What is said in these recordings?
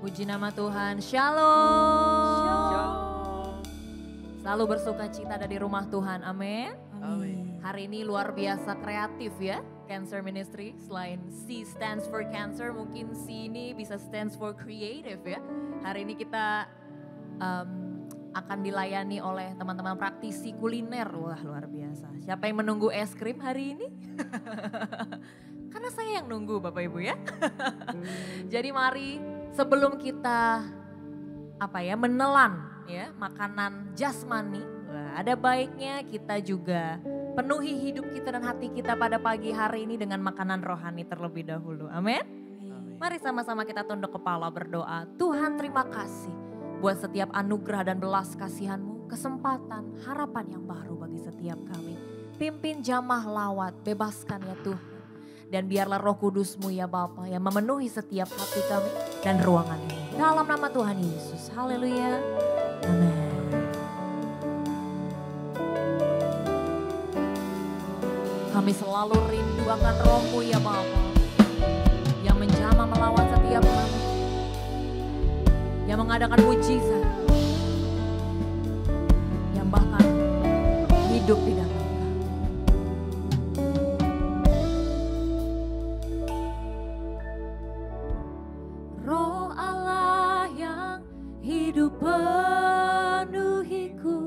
Puji nama Tuhan, Shalom. Selalu bersuka cita ada di rumah Tuhan, amin. Hari ini luar biasa kreatif ya, Cancer Ministry. Selain C stands for Cancer, mungkin C ini bisa stands for creative ya. Hari ini kita akan dilayani oleh teman-teman praktisi kuliner. Wah luar biasa. Siapa yang menunggu es krim hari ini? Karena saya yang nunggu Bapak Ibu ya. Jadi mari sebelum kita menelan ya makanan jasmani, ada baiknya kita juga penuhi hidup kita dan hati kita pada pagi hari ini dengan makanan rohani terlebih dahulu. Amin. Mari sama-sama kita tunduk kepala berdoa. Tuhan terima kasih buat setiap anugerah dan belas kasihan-Mu, kesempatan, harapan yang baru bagi setiap kami. Pimpin jamah lawat, bebaskan ya Tuhan. Dan biarlah Roh Kudus-Mu ya Bapa yang memenuhi setiap hati kami dan ruangan ini. Dalam nama Tuhan Yesus, haleluya, amin. Kami selalu rindu akan Roh-Mu ya Bapa, yang menjamah melawan setiap kami, yang mengadakan mujizat, yang bahkan hidup di dalam. Roh Allah yang hidup penuhiku,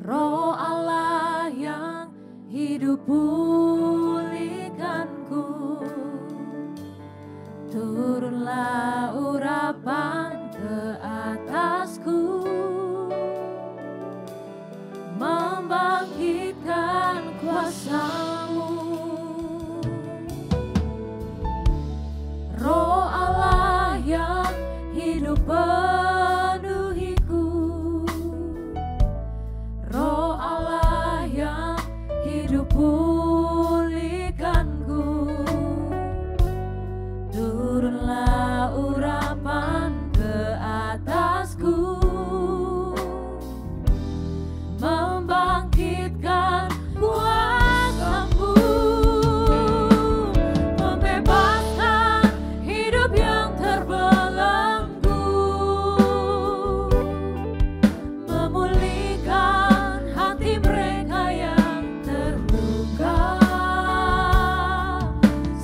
Roh Allah yang hidup pulihkanku, turunlah urapan ke atasku, membangkitkan kuasa-Mu. Roh Allah yang hidup penuhiku, Roh Allah yang hidup pulihkanku, turunlah urapan ke atasku, membangkitkan kuasa-Mu, membebaskan hidup yang terbelenggu, memulihkan hati mereka yang terluka,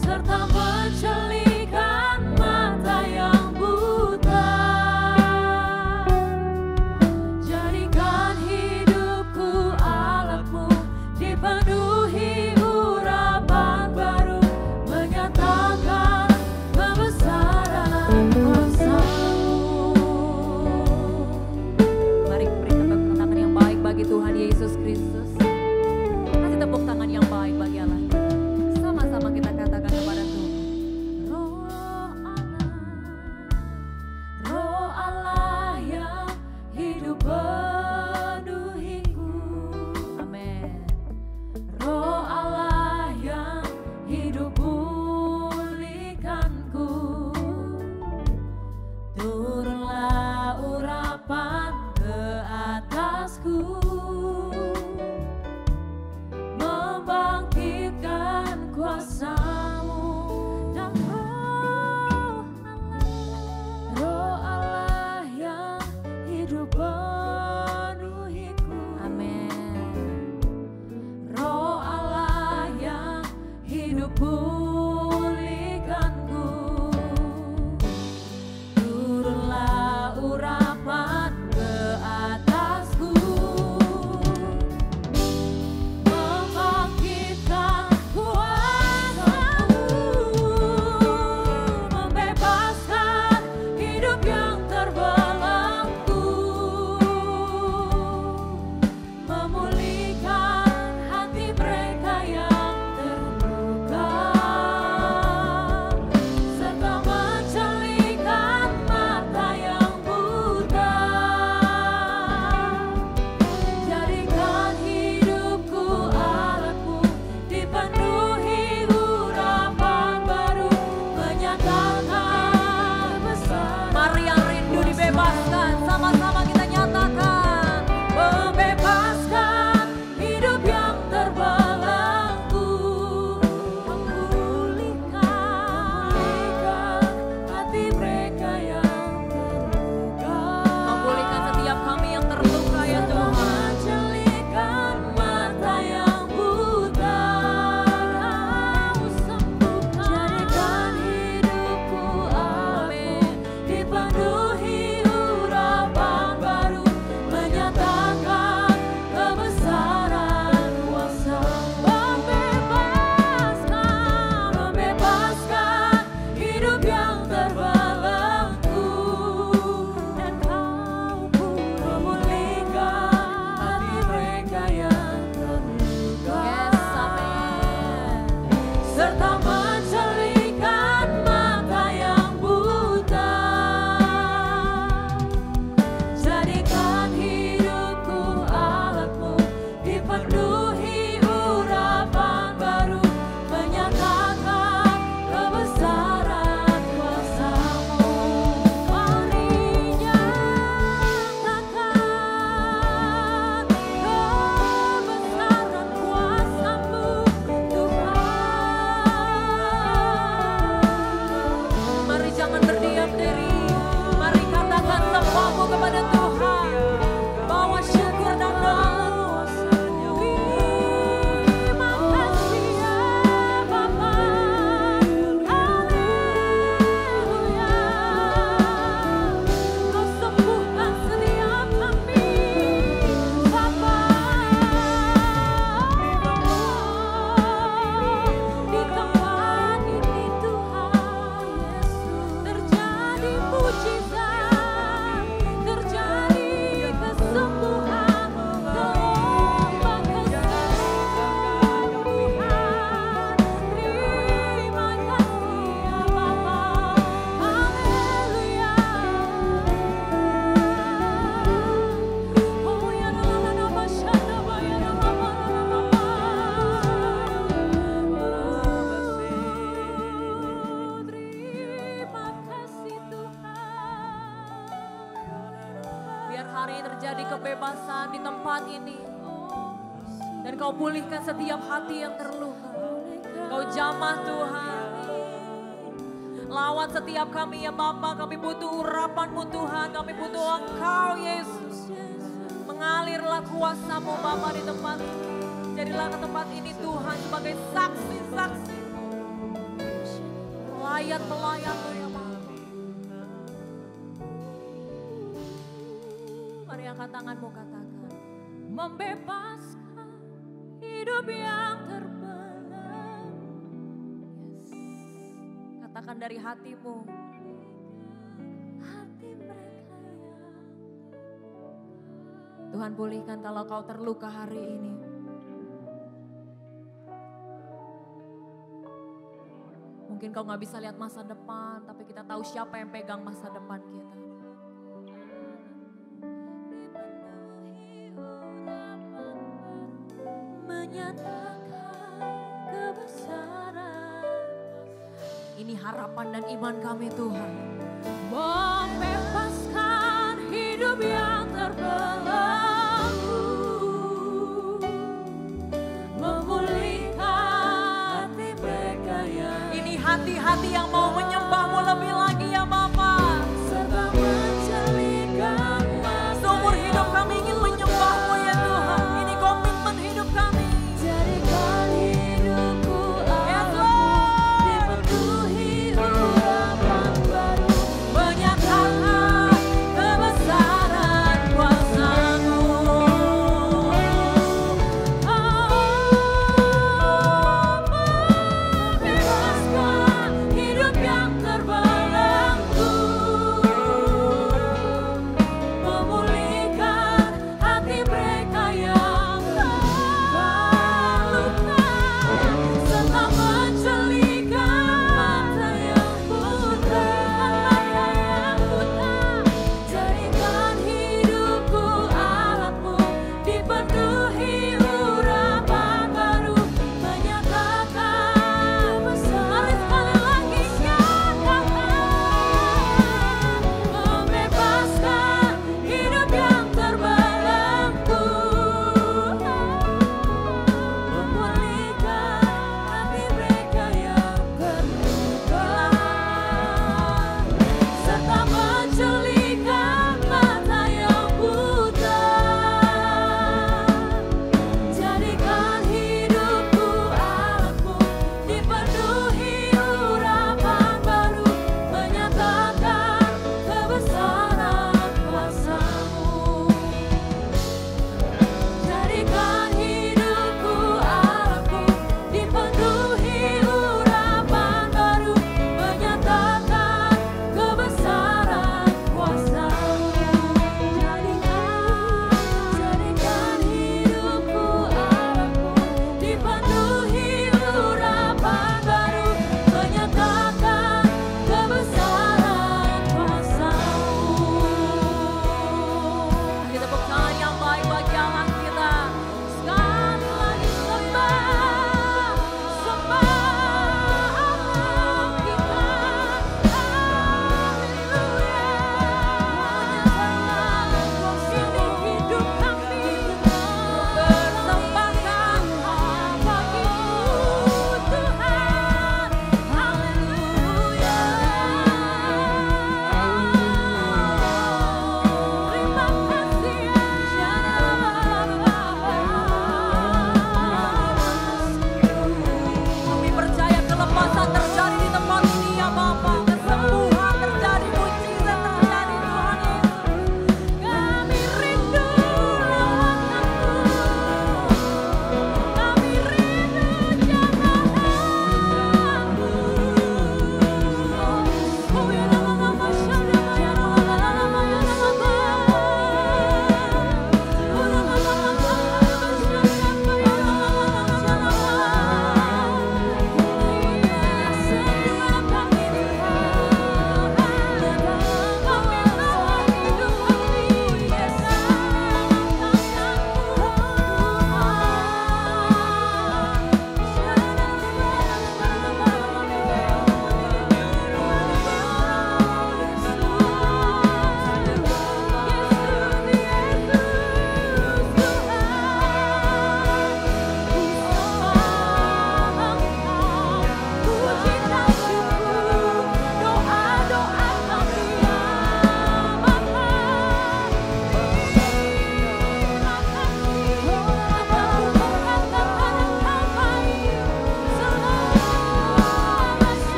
serta mencelikan mata yang buta. Jadikan hidupku alatmu, dipenuhi urapan baru, menyatakan kebesaran kuasa-Mu. Mari berikan tepuk tangan yang baik bagi Tuhan Yesus Kristus. Kasih tepuk tangan yang baik bagi Allah. Sama-sama kita katakan kepada Tuhan. Roh Allah yang hidup penuhiku. Amin. Roh Allah yang hidup pulihkanku, turunlah urapan ke atasku, membangkitkan kuasa-Mu. Dan Roh Allah yang hidup penuhiku. Amin. Roh Allah yang hidup pulihkanku, turunlah urapan ke atasku, membangkitkan kuasa-Mu. Tuhan di tempat ini. Dan Kau pulihkan setiap hati yang terluka. Kau jamah Tuhan. Lawat setiap kami ya Bapa, kami butuh urapan-Mu Tuhan, kami butuh Engkau Yesus. Mengalirlah kuasa-Mu Bapa di tempat ini. Jadilah ke tempat ini Tuhan sebagai saksi-saksi. Melayat-melayat-Mu ya Bapa. Mari angkat tanganmu katakan. Membebaskan hidup yang terbelah. Yes. Katakan dari hatimu. Hati mereka yang Tuhan pulihkan kalau kau terluka hari ini. Mungkin kau gak bisa lihat masa depan, tapi kita tahu siapa yang pegang masa depan kita. Menyatakan kebesaran. Ini harapan dan iman kami Tuhan. Membebaskan hidup yang terbelenggu. Memulihkan hati mereka yang. Ini hati-hati yang mau menyembah-Mu lebih lagi ya Bapa. Serta menjadikan seumur hidup kami ingin menyembah-Mu ya Tuhan. Ini komitmen hidup kami. Jadikan hidupku dipenuhi urapan baru. Menyatakan kebesaran kuasa-Mu. Bebaskan hidup yang terbelenggu.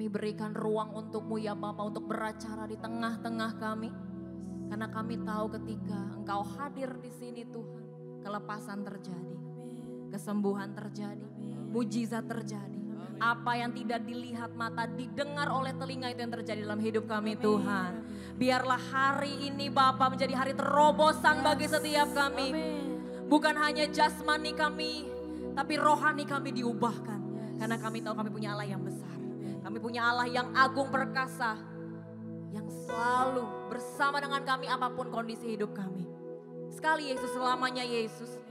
Kami berikan ruang untuk-Mu ya Bapa untuk beracara di tengah-tengah kami. Karena kami tahu ketika Engkau hadir di sini Tuhan, kelepasan terjadi, kesembuhan terjadi, mujizat terjadi. Apa yang tidak dilihat mata, didengar oleh telinga itu yang terjadi dalam hidup kami Tuhan. Biarlah hari ini Bapa menjadi hari terobosan bagi setiap kami. Bukan hanya jasmani kami, tapi rohani kami diubahkan. Karena kami tahu kami punya Allah yang besar. Kami punya Allah yang agung perkasa. Yang selalu bersama dengan kami apapun kondisi hidup kami. Sekali Yesus, selamanya Yesus.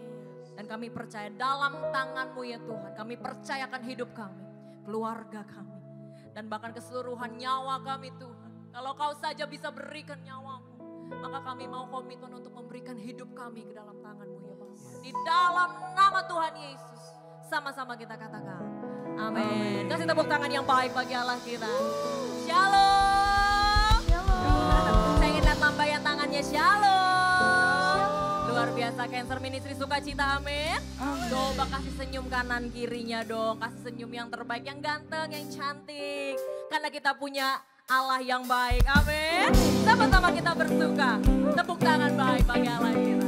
Dan kami percaya dalam tangan-Mu ya Tuhan. Kami percayakan hidup kami, keluarga kami. Dan bahkan keseluruhan nyawa kami Tuhan. Kalau Kau saja bisa berikan nyawa-Mu, maka kami mau komitmen untuk memberikan hidup kami ke dalam tangan-Mu ya Bapa. Di dalam nama Tuhan Yesus. Sama-sama kita katakan. Amin. Kasih tepuk tangan yang baik bagi Allah kita. Shalom. Saya ingin lihat lambaian tangannya. Shalom. Luar biasa Cancer Ministry sukacita, amin. Coba kasih senyum kanan kirinya dong. Kasih senyum yang terbaik, yang ganteng, yang cantik. Karena kita punya Allah yang baik, amin. Sama-sama kita bersuka. Tepuk tangan baik bagi Allah kita.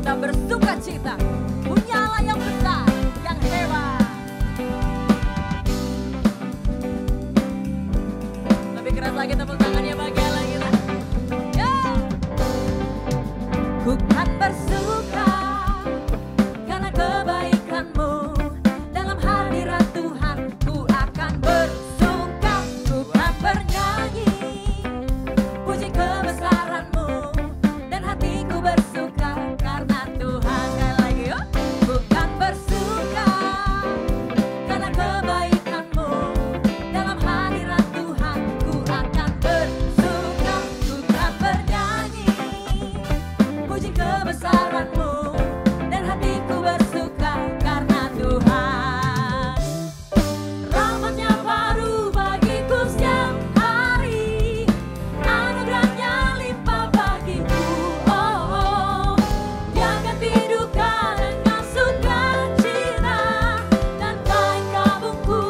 Kita bersuka cita, punya Allah yang besar, yang hebat. Lebih keras lagi tepuk tangannya bagi Allah kita. Ku kan bersuka karena kebaikan-Mu. Dalam hadirat Tuhan ku akan bersuka. Ku kan bernyanyi puji kebesaran-Mu. Dan hatiku bersuka karena Tuhan. Sekali lagi yuk. Ku kan bersuka karena kebaikan-Mu. Dalam hadirat Tuhan ku akan bersuka. Ku kan bernyanyi puji kebesaran-Mu. Dan hatiku bersuka karena Tuhan. Rahmat-Nya baru bagiku setiap hari. Anugerah-Nya limpah bagiku. Oh, Dia ganti duka dengan sukacita. Dan kain kabungku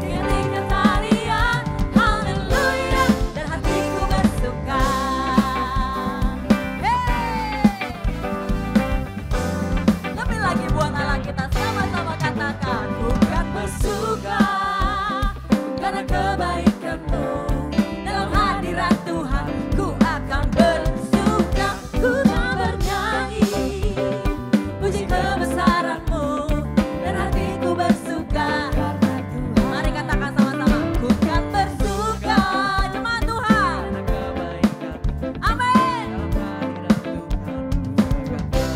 digantikan tarian. Haleluya. Dan hatiku bersuka. Lebih lagi buat Allah kita, sama-sama katakan. Bukan bersuka karena kebaikan-Mu. Dalam hadirat Tuhan ku akan bersuka. Ku kan bernyanyi puji kebesaran-Mu. Dan hatiku bersuka karena Tuhan. Mari katakan sama-sama. Ku kan bersuka, jemaat Tuhan. Amin.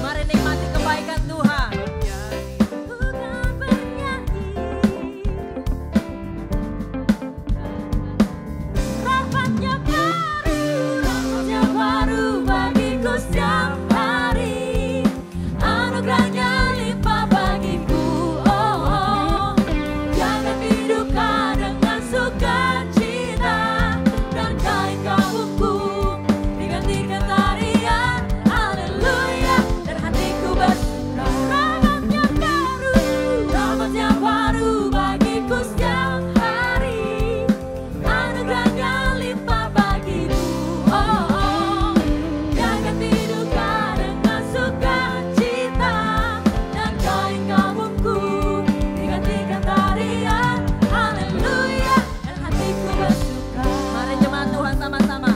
Mari nikmati kebaikan Tuhan. Ku kan bernyanyi. Rahmat-Nya baru bagiku setiap hari. Anugerah-Nya limpah bagiku. Oh, Dia ganti duka dengan sukacita. Dan kain kabungku digantikan tarian. Haleluya. Dan hatiku bersuka. Rahmat-Nya baru bagiku setiap hari. Anugerah-Nya limpah bagiku. Oh, Dia ganti duka dengan sukacita. Dan kain kabungku digantikan tarian. Haleluya. Dan hatiku bersuka. Mari jemaat Tuhan sama-sama.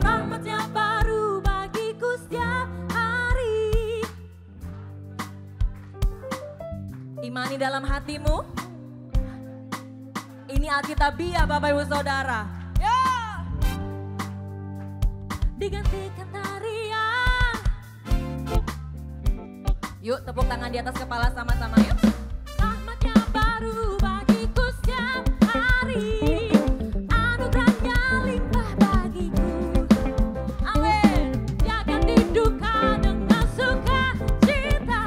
Rahmat-Nya baru bagiku setiap hari. Imani dalam hatimu. Ini Alkitabiah Bapak Ibu Saudara. Digantikan tarian. Yuk tepuk tangan di atas kepala sama-sama yuk. Rahmat-Nya baru bagiku setiap hari. Anugerah-Nya limpah bagiku. Amin. Dia ganti duka dengan sukacita.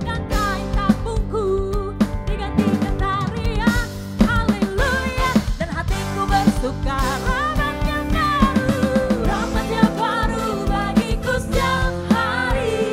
Dan kain kabungku digantikan tarian. Haleluya. Dan hatiku bersuka. Rahmat-Nya baru bagiku setiap hari.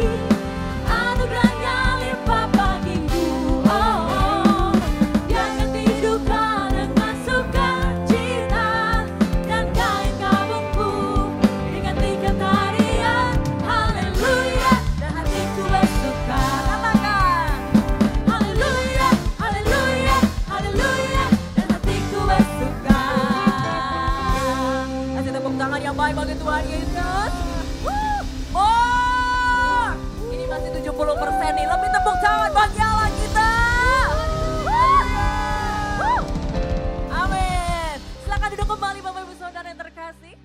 duduk kembali Bapak Ibu Saudara yang terkasih.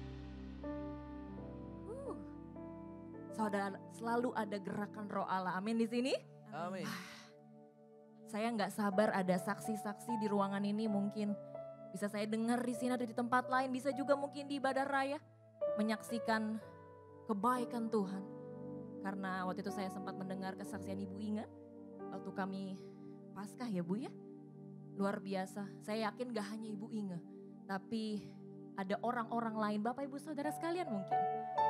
Saudara, selalu ada gerakan roh Allah. Amin di sini. Amin. Saya nggak sabar ada saksi-saksi di ruangan ini, mungkin bisa saya dengar di sini atau di tempat lain, bisa juga mungkin di ibadah raya menyaksikan kebaikan Tuhan. Karena waktu itu saya sempat mendengar kesaksian Ibu Inga waktu kami Paskah ya Bu ya. Luar biasa. Saya yakin gak hanya Ibu Inga, tapi ada orang-orang lain, Bapak Ibu Saudara sekalian mungkin,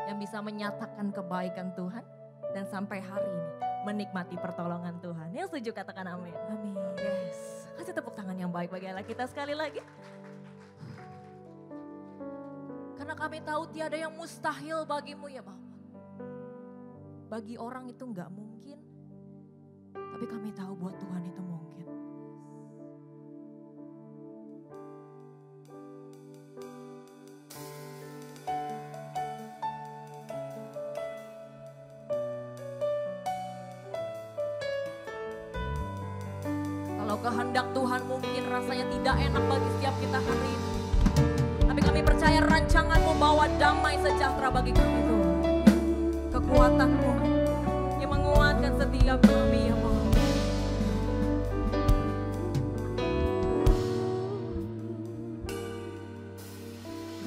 yang bisa menyatakan kebaikan Tuhan dan sampai hari ini menikmati pertolongan Tuhan. Yang setuju katakan amin. Amin. Yes. Kasih tepuk tangan yang baik bagi Allah kita sekali lagi. Karena kami tahu tiada yang mustahil bagimu ya Bapak. Bagi orang itu enggak mungkin, tapi kami tahu buat Tuhan itu mungkin. Kalau kehendak Tuhan mungkin rasanya tidak enak bagi setiap kita hari ini. Tapi kami percaya rancangan-Mu bawa damai sejahtera bagi kami Tuhan. Kekuatan-Mu yang menguatkan setiap kami ya Allah.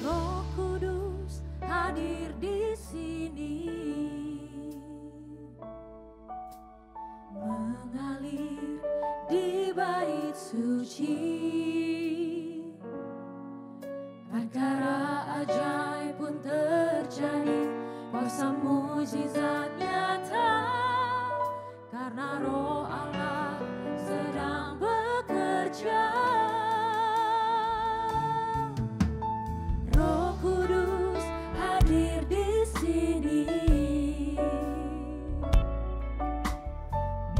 Roh Kudus hadir di sini, mengalir di bait suci. Perkara ajaib pun terjadi, kuasa mujizat nyata, karena Roh Allah sedang bekerja. Roh Kudus hadir di sini,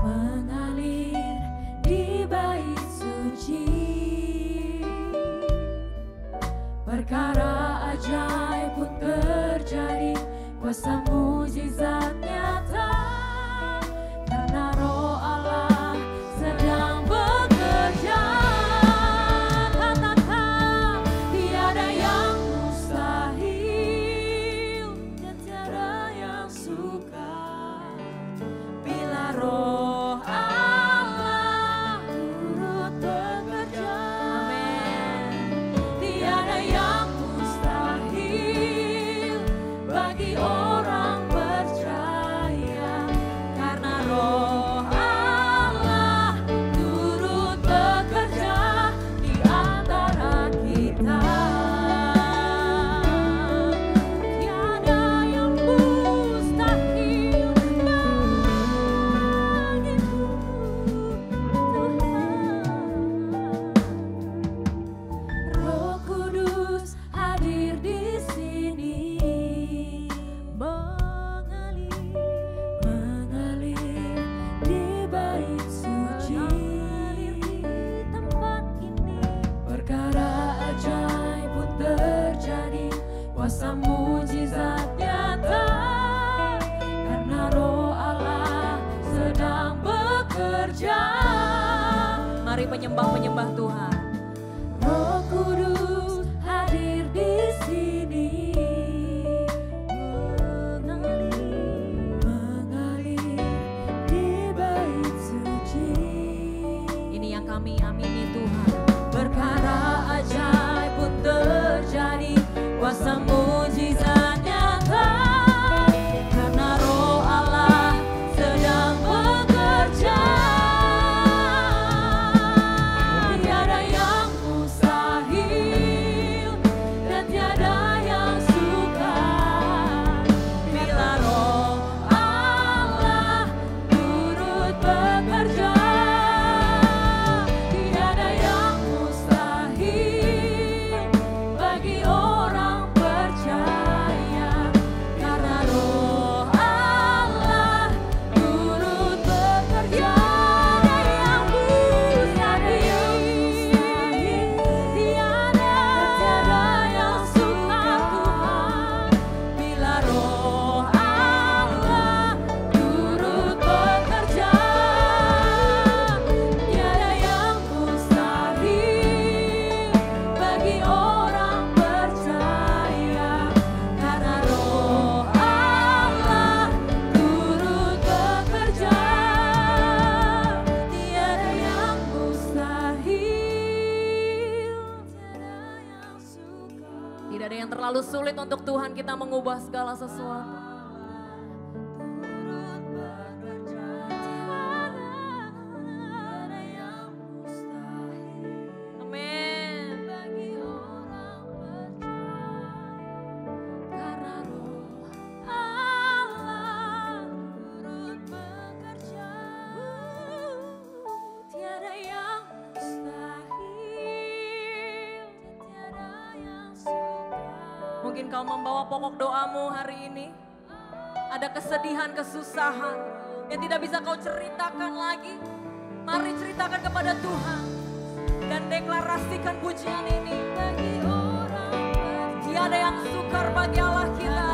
mengalir di bait suci. Perkara ajaib pun terjadi, kuasa mujizat nyata, karena Roh Allah sedang bekerja. Katakan tiada yang mustahil dan tiada yang sukar bila Roh Allah turut bekerja. Amin. Tiada yang mustahil bagi orang percaya, karena Roh Allah turut bekerja di antara kita. Tiada yang mustahil bagimu Tuhan. Roh Kudus hadir di sini, mengalir di bait suci. Di tempat ini perkara ajaib pun terjadi, kuasa mujizat nyata, karena Roh Allah sedang bekerja. Mari penyembah-penyembah Tuhan. Roh Kudus hadir di sini, mengalir di bait suci. Ini yang kami amini Tuhan. Perkara ajaib pun terjadi, kuasa mujizat nyata, karena Roh Allah sedang bekerja. Tiada yang mustahil dan tiada yang sukar bila Roh Allah turut bekerja. Tiada yang mustahil bagi orang percaya. Tidak ada yang terlalu sulit untuk Tuhan kita mengubah segala sesuatu. Mungkin kau membawa pokok doamu hari ini. Ada kesedihan, kesusahan yang tidak bisa kau ceritakan lagi. Mari ceritakan kepada Tuhan dan deklarasikan pujian ini. Bagi orang tiada yang sukar bagi Allah kita.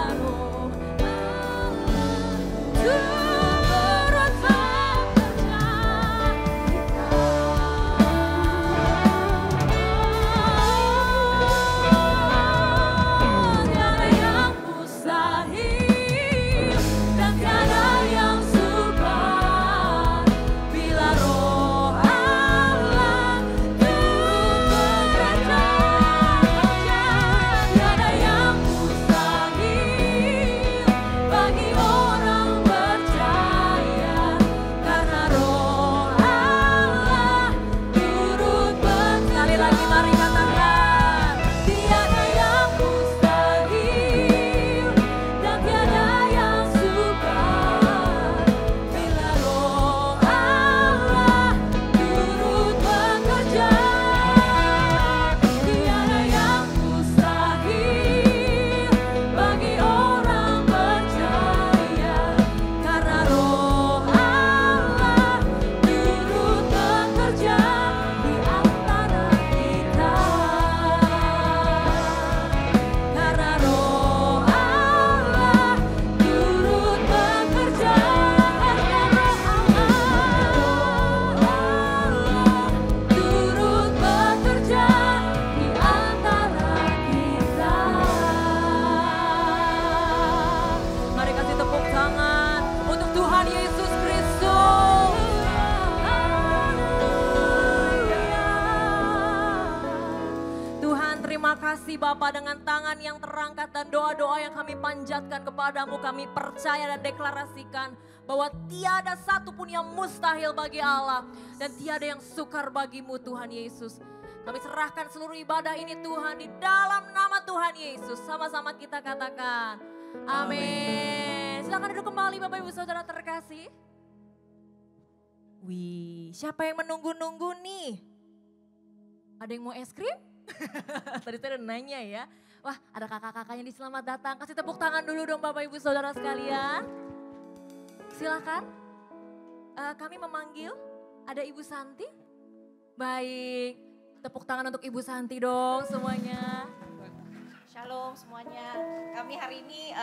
Bapa, dengan tangan yang terangkat dan doa-doa yang kami panjatkan kepadamu, kami percaya dan deklarasikan bahwa tiada satupun yang mustahil bagi Allah dan tiada yang sukar bagimu Tuhan Yesus. Kami serahkan seluruh ibadah ini Tuhan di dalam nama Tuhan Yesus. Sama-sama kita katakan amin. Silakan duduk kembali Bapak Ibu Saudara terkasih. Wih, siapa yang menunggu-nunggu nih? Ada yang mau es krim? Tadi saya udah nanya ya. Wah, ada kakak-kakaknya di selamat datang. Kasih tepuk tangan dulu dong Bapak Ibu Saudara sekalian. Silakan. Kami memanggil ada Ibu Santi. Baik, tepuk tangan untuk Ibu Santi dong semuanya. Shalom semuanya. Kami hari ini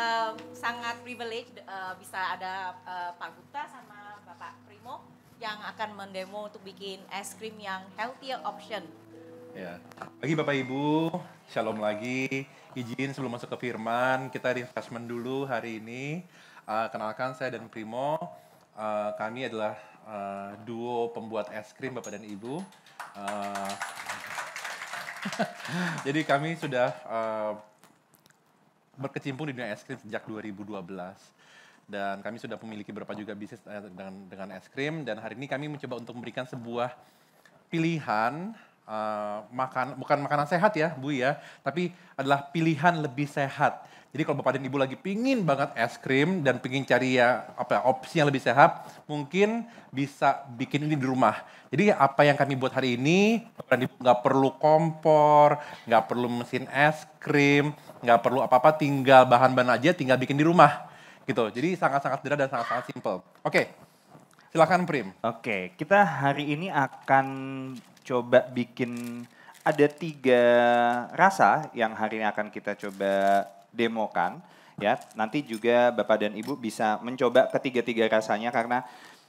sangat privilege bisa ada Pak Gupta sama Bapak Primo yang akan mendemo untuk bikin es krim yang healthier option. Ya, pagi Bapak Ibu, shalom lagi. Izin sebelum masuk ke firman, kita refreshment dulu hari ini. Kenalkan saya dan Primo, kami adalah duo pembuat es krim Bapak dan Ibu. Jadi kami sudah berkecimpung di dunia es krim sejak 2012. Dan kami sudah memiliki beberapa juga bisnis dengan es krim. Dan hari ini kami mencoba untuk memberikan sebuah pilihan bukan makanan sehat ya Bu ya, tapi adalah pilihan lebih sehat. Jadi kalau Bapak dan Ibu lagi pingin banget es krim dan pingin cari opsi yang lebih sehat, mungkin bisa bikin ini di rumah. Jadi apa yang kami buat hari ini, Bapak dan Ibu nggak perlu kompor, nggak perlu mesin es krim, nggak perlu apa-apa, tinggal bahan-bahan aja, tinggal bikin di rumah gitu. Jadi sangat-sangat sederhana dan sangat-sangat simple. Oke, silakan Prim. Oke, kita hari ini akan coba bikin ada 3 rasa yang hari ini akan kita coba demokan ya. Nanti juga Bapak dan Ibu bisa mencoba ketiga-tiga rasanya karena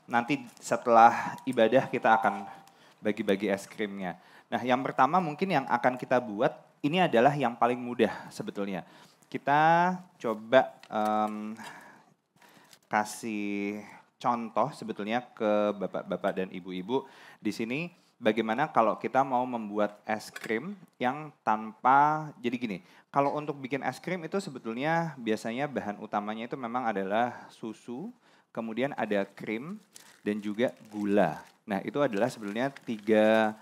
nanti setelah ibadah kita akan bagi-bagi es krimnya. Nah, yang pertama mungkin yang akan kita buat ini adalah yang paling mudah sebetulnya. Kita coba kasih contoh sebetulnya ke Bapak-bapak dan Ibu-ibu di sini. bagaimana kalau kita mau membuat es krim yang tanpa, jadi gini, kalau untuk bikin es krim itu sebetulnya biasanya bahan utamanya itu memang adalah susu, kemudian ada krim, dan juga gula. Nah itu adalah sebenarnya tiga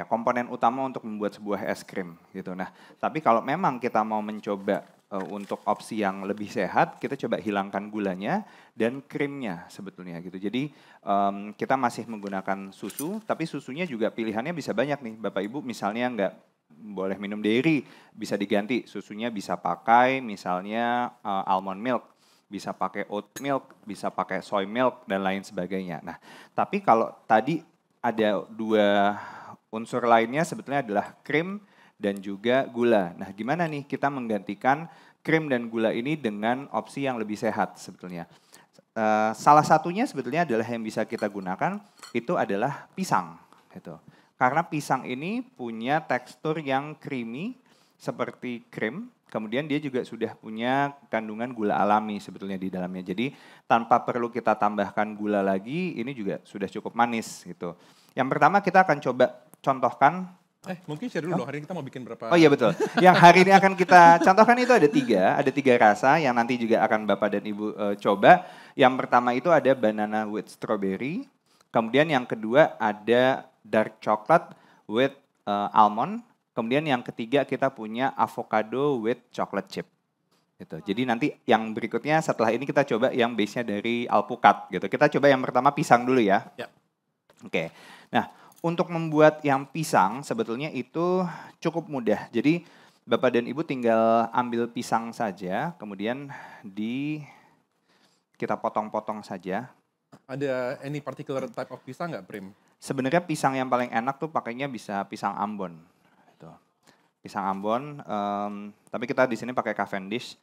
komponen utama untuk membuat sebuah es krim gitu. Nah tapi kalau memang kita mau mencoba untuk opsi yang lebih sehat, kita coba hilangkan gulanya dan krimnya sebetulnya gitu. Jadi kita masih menggunakan susu, tapi susunya juga pilihannya bisa banyak nih. Bapak Ibu misalnya nggak boleh minum dairy, bisa diganti. Susunya bisa pakai misalnya almond milk, bisa pakai oat milk, bisa pakai soy milk, dan lain sebagainya. Nah tapi kalau tadi ada dua unsur lainnya sebetulnya adalah krim dan juga gula. Nah gimana nih kita menggantikan krim dan gula ini dengan opsi yang lebih sehat sebetulnya. Salah satunya sebetulnya adalah yang bisa kita gunakan itu adalah pisang. Gitu. Karena pisang ini punya tekstur yang creamy seperti krim, kemudian dia juga sudah punya kandungan gula alami sebetulnya di dalamnya. Jadi tanpa perlu kita tambahkan gula lagi, ini juga sudah cukup manis gitu. Yang pertama kita akan coba contohkan. Mungkin share dulu, hari ini kita mau bikin berapa? Oh iya betul. Yang hari ini akan kita contohkan itu ada tiga rasa yang nanti juga akan Bapak dan Ibu coba. Yang pertama itu ada banana with strawberry, kemudian yang kedua ada dark chocolate with almond, kemudian yang ketiga kita punya avocado with chocolate chip. Gitu. Jadi nanti yang berikutnya setelah ini kita coba yang base-nya dari alpukat gitu. Kita coba yang pertama pisang dulu ya. Ya. Oke. Nah, untuk membuat yang pisang sebetulnya itu cukup mudah. Jadi Bapak dan Ibu tinggal ambil pisang saja, kemudian kita potong-potong saja. Ada any particular type of pisang nggak, Prim? Sebenarnya pisang yang paling enak tuh pakainya bisa pisang Ambon. Gitu. Pisang Ambon, tapi kita di sini pakai Cavendish.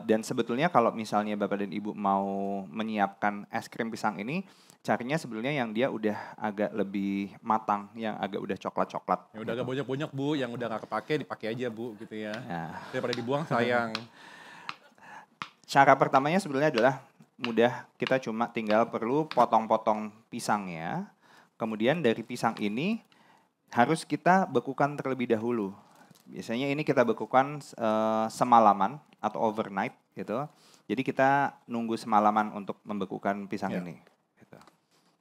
Dan sebetulnya kalau misalnya Bapak dan Ibu mau menyiapkan es krim pisang ini, carinya sebenarnya yang dia udah agak lebih matang, yang agak udah coklat-coklat. Yang udah agak bonyok-bonyok Bu, yang udah nggak kepake dipakai aja Bu gitu ya. Nah. Daripada dibuang sayang. Cara pertamanya sebenarnya adalah mudah, kita cuma tinggal perlu potong-potong pisangnya. Kemudian dari pisang ini harus kita bekukan terlebih dahulu. Biasanya ini kita bekukan semalaman atau overnight gitu. Jadi kita nunggu semalaman untuk membekukan pisang ini. Gitu.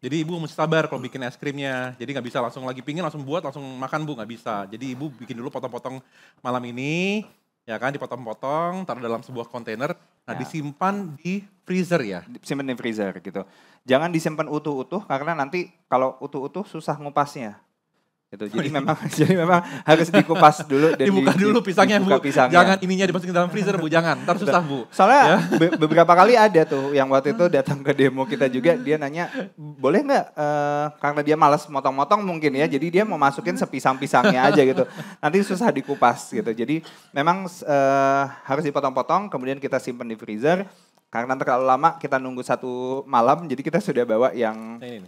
Jadi Ibu mesti sabar kalau bikin es krimnya. Jadi nggak bisa langsung lagi pingin langsung buat langsung makan Bu, nggak bisa. Jadi Ibu bikin dulu potong-potong malam ini, ya kan, dipotong-potong, taruh dalam sebuah kontainer. Nah disimpan di freezer ya? Simpan di freezer gitu. Jangan disimpan utuh-utuh karena nanti kalau utuh-utuh susah ngupasnya. Gitu. Jadi memang harus dikupas dulu dan dibuka dulu pisangnya Bu. Pisangnya. Jangan ininya dimasukin dalam freezer Bu, jangan. Ntar susah Bu. Soalnya beberapa kali ada tuh yang waktu itu datang ke demo kita juga, dia nanya boleh nggak karena dia malas motong-motong mungkin ya, jadi dia mau masukin sepisang-pisangnya aja gitu. Nanti susah dikupas gitu. Jadi memang harus dipotong-potong, kemudian kita simpan di freezer. Karena terlalu lama kita nunggu satu malam, jadi kita sudah bawa yang ini.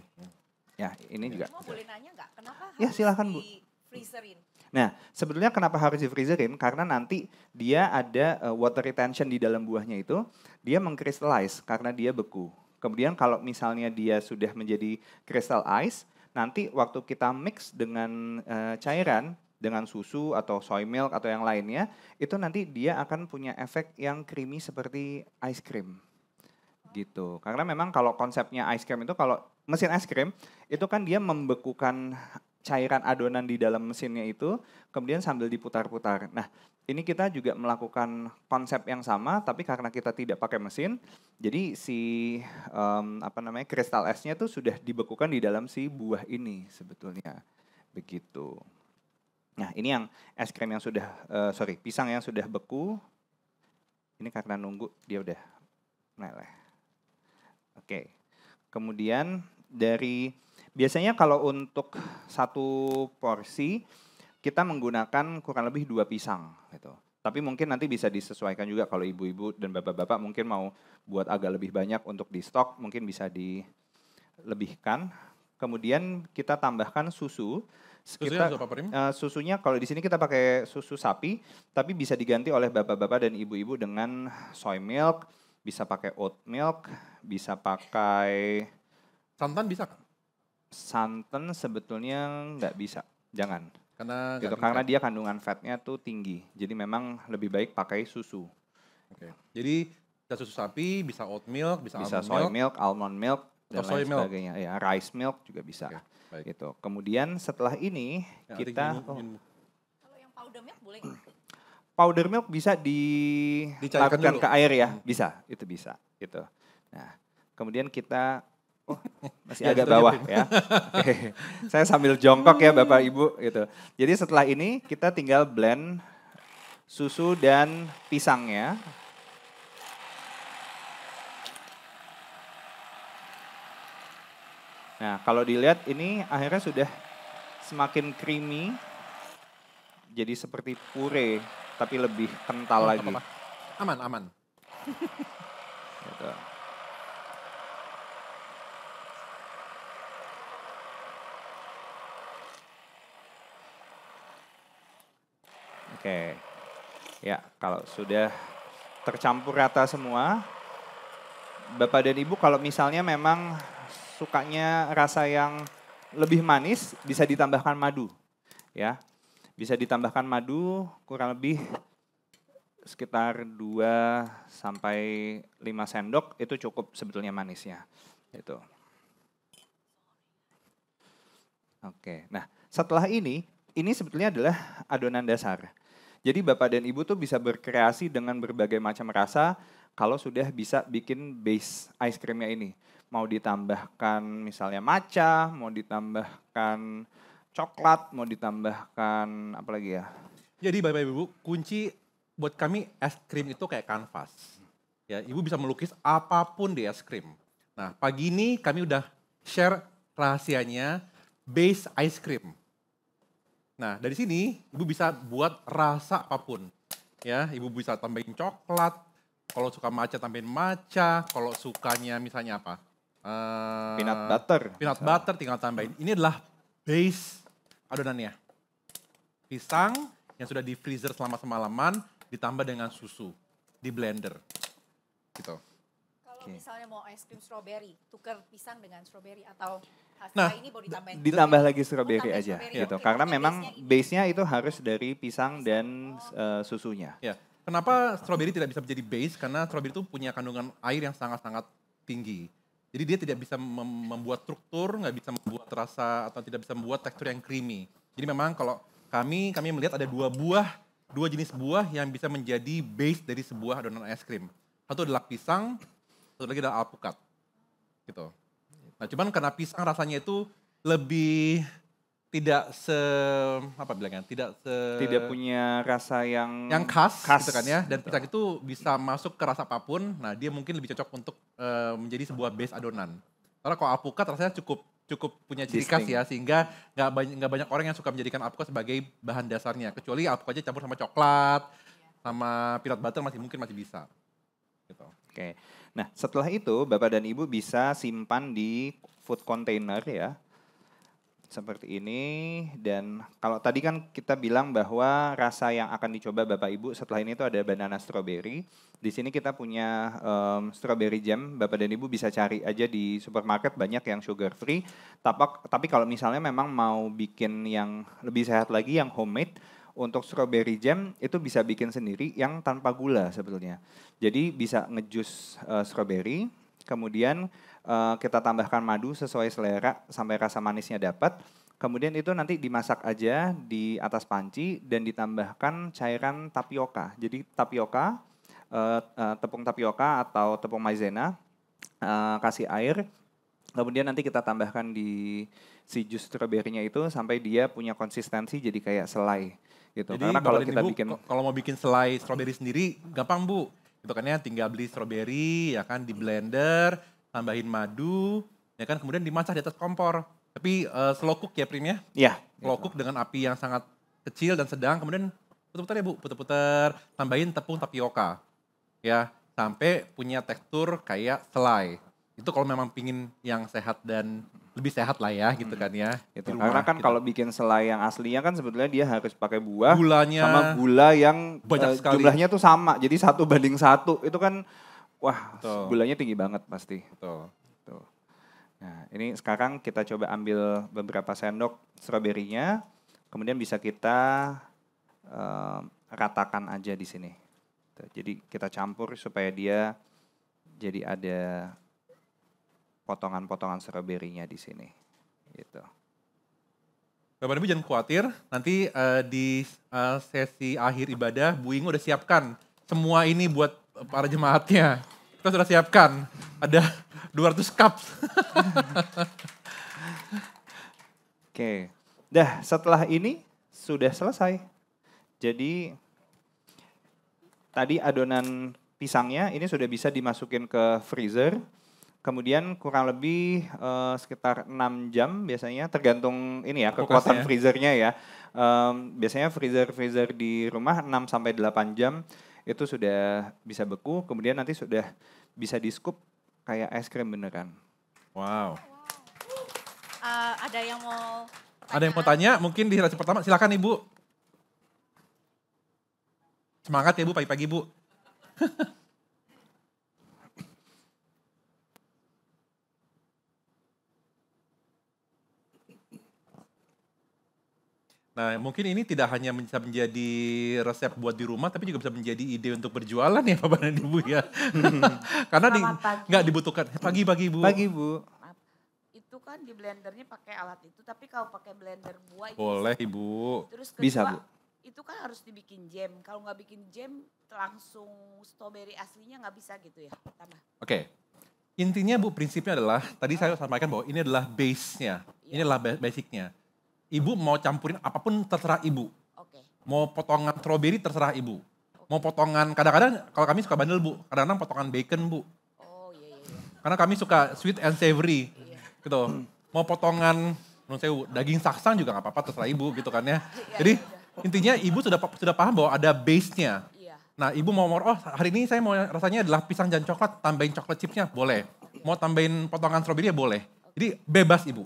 Ya, ini juga. Mau boleh nanya nggak, kenapa ya, silakan, Bu. di freezerin? Nah, sebetulnya kenapa harus di freezerin? Karena nanti dia ada water retention di dalam buahnya itu, dia mengkristalize karena dia beku. Kemudian kalau misalnya dia sudah menjadi crystal ice, nanti waktu kita mix dengan cairan, dengan susu atau soy milk atau yang lainnya, itu nanti dia akan punya efek yang creamy seperti ice cream. Gitu. Karena memang kalau konsepnya ice cream itu, kalau mesin es krim itu kan dia membekukan cairan adonan di dalam mesinnya itu, kemudian sambil diputar-putar. Nah, ini kita juga melakukan konsep yang sama, tapi karena kita tidak pakai mesin, jadi si kristal esnya tuh sudah dibekukan di dalam si buah ini sebetulnya. Begitu. Nah, ini yang es krim yang sudah, pisang yang sudah beku. Ini karena nunggu dia udah meleleh. Oke. Kemudian biasanya kalau untuk satu porsi kita menggunakan kurang lebih 2 pisang gitu. Tapi mungkin nanti bisa disesuaikan juga kalau ibu-ibu dan bapak-bapak mungkin mau buat agak lebih banyak untuk di stok, mungkin bisa dilebihkan. Kemudian kita tambahkan susu. Susunya kalau di sini kita pakai susu sapi, tapi bisa diganti oleh bapak-bapak dan ibu-ibu dengan soy milk, bisa pakai oat milk, bisa pakai santan bisa kan? santan sebetulnya nggak bisa, jangan. Karena Gitu, karena dia kandungan fatnya tuh tinggi. Jadi memang lebih baik pakai susu. Oke. Jadi bisa susu sapi, bisa oat milk, bisa Soy almond milk. milk, almond milk, dan soy lain milk. sebagainya. Ya, rice milk juga bisa. Oke, baik. Gitu. Kemudian setelah ini Ya, kita Kalau yang powder milk boleh nggak? powder milk bisa Dicairkan dilarutkan dulu. ke air ya, bisa, itu bisa. Gitu. Nah, kemudian kita masih Ya, agak situ aja, bawah Prim. ya. Oke. Saya sambil jongkok ya Bapak Ibu gitu. Jadi setelah ini kita tinggal blend susu dan pisangnya. Nah, kalau dilihat ini akhirnya sudah semakin creamy. Jadi seperti puree, tapi lebih kental lagi. Apa-apa. Aman, aman. Gitu. Oke. Ya, kalau sudah tercampur rata semua, Bapak dan Ibu kalau misalnya memang sukanya rasa yang lebih manis, bisa ditambahkan madu. Ya, bisa ditambahkan madu kurang lebih sekitar 2 sampai 5 sendok, itu cukup sebetulnya manisnya. Gitu. Oke, nah setelah ini sebetulnya adalah adonan dasar. Jadi Bapak dan Ibu tuh bisa berkreasi dengan berbagai macam rasa kalau sudah bisa bikin base ice creamnya ini. Mau ditambahkan misalnya matcha, mau ditambahkan coklat, mau ditambahkan apa lagi ya? Jadi Bapak Ibu, kunci buat kami es krim itu kayak kanvas. Ya, Ibu bisa melukis apapun di es krim. Nah, pagi ini kami udah share rahasianya base ice cream. Nah, dari sini Ibu bisa buat rasa apapun. Ya, Ibu bisa tambahin coklat, kalau suka matcha tambahin matcha, kalau sukanya misalnya apa? Peanut butter. Peanut butter tinggal tambahin. Ini adalah base adonannya. Pisang yang sudah di freezer selama semalaman ditambah dengan susu di blender. Gitu. Kalau misalnya mau es krim strawberry, tukar pisang dengan strawberry atau Nah, setelah ini mau ditambahin. Ditambah lagi strawberry tambahin aja strawberry. gitu. Oke, Karena pokoknya memang base-nya ini. base-nya itu harus dari pisang dan susunya. Ya, kenapa strawberry tidak bisa menjadi base? Karena strawberry itu punya kandungan air yang sangat-sangat tinggi. Jadi dia tidak bisa membuat struktur, nggak bisa membuat rasa atau tidak bisa membuat tekstur yang creamy. Jadi memang kalau kami melihat ada dua jenis buah yang bisa menjadi base dari sebuah adonan es krim. Satu adalah pisang, satu lagi adalah alpukat. Gitu. Nah, cuman karena pisang rasanya itu lebih tidak Tidak punya rasa yang khas gitu kan ya, dan pisang itu bisa masuk ke rasa apapun. Nah, dia mungkin lebih cocok untuk menjadi sebuah base adonan. Karena kalau alpukat rasanya cukup punya ciri khas ya, sehingga nggak banyak orang yang suka menjadikan alpukat sebagai bahan dasarnya, kecuali alpukatnya campur sama coklat, sama peanut butter mungkin masih bisa. Gitu. Oke. Nah, setelah itu Bapak dan Ibu bisa simpan di food container ya. Seperti ini, dan kalau tadi kan kita bilang bahwa rasa yang akan dicoba Bapak Ibu setelah ini itu ada banana strawberry. Di sini kita punya strawberry jam, Bapak dan Ibu bisa cari aja di supermarket, banyak yang sugar free. Tapi kalau misalnya memang mau bikin yang lebih sehat lagi, yang homemade, untuk strawberry jam itu bisa bikin sendiri yang tanpa gula sebetulnya. Jadi bisa ngejus strawberry, kemudian kita tambahkan madu sesuai selera sampai rasa manisnya dapat. Kemudian itu nanti dimasak aja di atas panci dan ditambahkan cairan tapioka. Jadi tapioka, tepung tapioka atau tepung maizena, kasih air. Kemudian nanti kita tambahkan di si jus strawberry-nya itu sampai dia punya konsistensi jadi kayak selai. Gitu. Jadi Karena kalau kita kalau mau bikin selai strawberry sendiri gampang Bu. Itu kan ya, tinggal beli strawberry ya kan, di blender, tambahin madu, ya kan, kemudian dimasak di atas kompor. Tapi slow cook ya Prim ya? Iya. Slow cook dengan api yang sangat kecil dan sedang, kemudian putar-putar ya Bu, putar-putar, tambahin tepung tapioka. Ya, sampai punya tekstur kayak selai. Itu kalau memang pingin yang sehat dan lebih sehat lah ya gitu kan ya. Gitu. Di rumah, Karena kan gitu. kalau bikin selai yang aslinya kan sebetulnya dia harus pakai buah Gulanya sama gula yang banyak sekali. jumlahnya tuh sama. Jadi 1:1. Itu kan wah Betul. gulanya tinggi banget pasti. Betul. Tuh. Nah, ini sekarang kita coba ambil beberapa sendok stroberinya, kemudian bisa kita ratakan aja di sini. Tuh, jadi kita campur supaya dia jadi ada potongan-potongan stroberinya di sini. Gitu. Bapak Ibu jangan khawatir, nanti di sesi akhir ibadah Bu Ingo udah siapkan semua ini buat para jemaatnya. Kita sudah siapkan, ada 200 cup. Oke, setelah ini sudah selesai. Jadi tadi adonan pisangnya ini sudah bisa dimasukin ke freezer. Kemudian kurang lebih sekitar 6 jam biasanya, tergantung ini ya kekuatan freezernya ya. Biasanya freezer di rumah 6-8 jam itu sudah bisa beku, kemudian nanti sudah bisa di scoop kayak es krim beneran. Wow. Ada yang mau Ada yang mau tanya? Mungkin di sesi pertama, silakan Ibu. Semangat ya Bu, pagi-pagi Bu. Nah, mungkin ini tidak hanya bisa menjadi resep buat di rumah, tapi juga bisa menjadi ide untuk berjualan ya Bapak dan Ibu ya. Karena nggak dibutuhkan. Pagi-pagi Bu. Pagi Bu. Itu kan di blendernya pakai alat itu, tapi kalau pakai blender buah Boleh Ibu. Terus kedua, Bisa Bu. itu kan harus dibikin jam. Kalau nggak bikin jam, langsung strawberry aslinya nggak bisa gitu ya, tambah. Oke. Intinya Bu, prinsipnya adalah, tadi saya sampaikan bahwa ini adalah base-nya. Ini adalah basic-nya. Ibu mau campurin apapun terserah Ibu. Oke. Mau potongan strawberry terserah Ibu. Mau potongan, kadang-kadang kalau kami suka bandel Bu, kadang-kadang potongan bacon Bu. Oh iya. Karena kami suka sweet and savory. Gitu. Mau potongan, menurut saya daging saksang juga gak apa-apa terserah Ibu gitu kan ya. Jadi intinya Ibu sudah paham bahwa ada base-nya. Iya. Nah Ibu mau, hari ini saya mau rasanya adalah pisang dan coklat, tambahin coklat chipsnya boleh. Mau tambahin potongan strawberry ya boleh. Jadi bebas Ibu.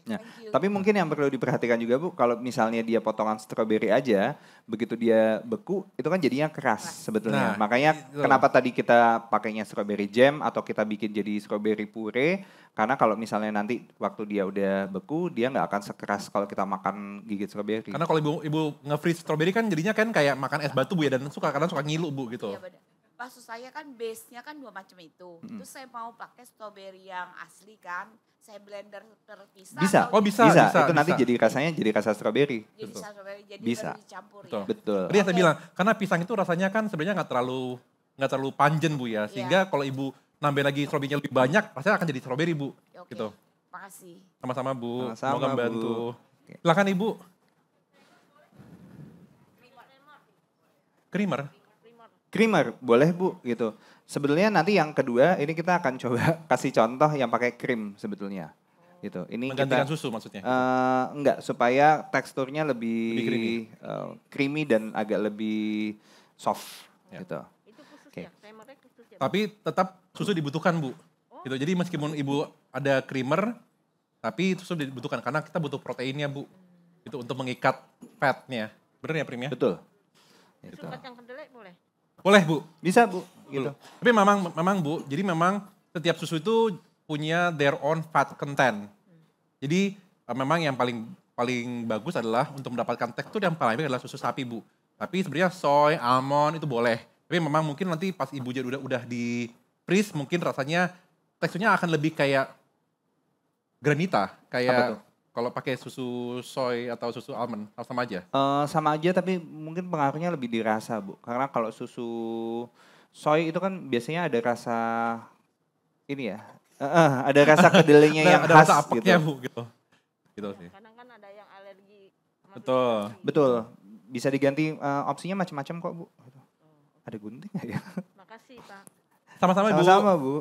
Ya, tapi mungkin yang perlu diperhatikan juga Bu, kalau misalnya dia potongan stroberi aja, begitu dia beku, itu kan jadinya keras sebetulnya. Nah, makanya itu. kenapa tadi kita pakainya strawberry jam atau kita bikin jadi strawberry puree, karena kalau misalnya nanti waktu dia udah beku, dia nggak akan sekeras kalau kita makan gigit strawberry. Karena kalau ibu nge-freeze strawberry kan jadinya kan kayak makan es batu Bu ya, dan kadang suka ngilu Bu gitu. Iya benar. Maksud saya kan base-nya kan 2 macam itu. Terus saya mau pakai strawberry yang asli kan, saya blender terpisah. Bisa, bisa. Itu nanti jadi rasanya jadi rasa strawberry. Jadi strawberry, jadi Bisa. baru dicampur Betul. ya. Betul. Tadi saya bilang, karena pisang itu rasanya kan sebenarnya nggak terlalu panjen Bu ya, sehingga kalau Ibu nambah lagi strawberry-nya lebih banyak, rasanya akan jadi strawberry Bu. Oke. Gitu. Makasih. Sama-sama Bu, Sama-sama, semoga Bu. membantu. Silakan Ibu. Creamer, boleh Bu gitu. Sebetulnya nanti yang kedua ini kita akan coba kasih contoh yang pakai krim sebetulnya. Gitu. Ini Menggantikan kita, susu maksudnya? Enggak, supaya teksturnya lebih creamy dan agak lebih soft gitu. itu khusus Oke. ya, timernya khusus ya. Tapi tetap susu dibutuhkan Bu. Gitu. Jadi meskipun Ibu ada creamer, tapi susu dibutuhkan karena kita butuh proteinnya Bu. Itu untuk mengikat fatnya. Bener ya Prim ya? Betul. Susu kacang kedelai boleh? Boleh Bu. Bisa Bu, gitu. Tapi memang Bu, jadi memang setiap susu itu punya their own fat content. Jadi memang yang paling bagus adalah untuk mendapatkan tekstur yang paling baik adalah susu sapi Bu. Tapi sebenarnya soy, almond itu boleh. Tapi memang mungkin nanti pas Ibu jadi udah di freeze mungkin rasanya teksturnya akan lebih kayak granita, Apa kayak tuh? kalau pakai susu soy atau susu almond sama aja. Sama aja tapi mungkin pengaruhnya lebih dirasa Bu. Karena kalau susu soy itu kan biasanya ada rasa ini ya. Ada rasa kedelainya yang ada khas rasa apeknya gitu. Bu gitu. Gitu sih. Kadang kan ada yang alergi. sama Betul. gluten. Betul. Bisa diganti opsinya macam-macam kok Bu. Ada gunting nggak ya? Makasih Pak. Sama-sama Bu. Sama-sama Bu.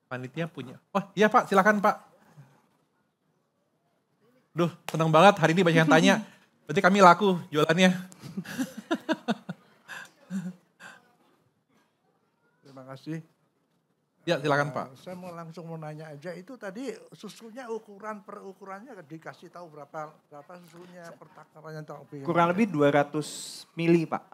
Panitia punya. Oh iya Pak, silakan Pak. Duh, senang banget hari ini banyak yang tanya. Berarti kami laku jualannya. Terima kasih. Ya silakan Pak. Saya mau langsung mau nanya aja, itu tadi susunya per ukurannya dikasih tahu berapa susunya per takarannya atau apa? Kurang lebih 200 mili Pak.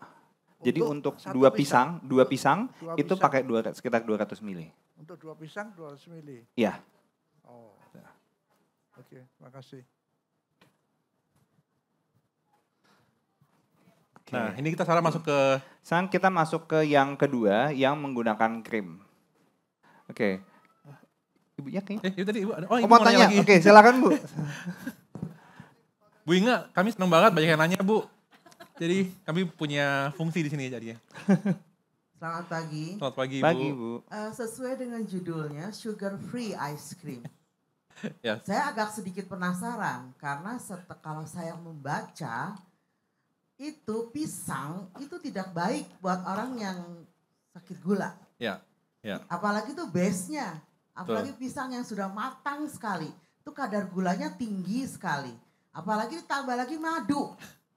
Jadi Untuk untuk satu dua pisang. pisang Dua itu pisang. pakai sekitar 200 mili. Untuk 2 pisang 200 mili. Iya. Oh. Oke, makasih. Nah, ini kita sekarang masuk ke Sekarang kita masuk ke yang kedua yang menggunakan krim. Oke. Ibunya kayaknya. ibu tadi ibu. Oh, Ibu mau nanya tanya. lagi. Oke, silakan Bu. Bu Inga, kami senang banget banyak yang nanya, Bu. Jadi kami punya fungsi di sini jadinya. Selamat pagi. Selamat pagi, Pagi Bu. Bu. Sesuai dengan judulnya sugar free ice cream. Ya. Saya agak sedikit penasaran karena kalau saya membaca itu pisang itu tidak baik buat orang yang sakit gula. Ya. Ya. Apalagi itu base-nya. Apalagi pisang yang sudah matang sekali. Itu kadar gulanya tinggi sekali. Apalagi ditambah lagi madu.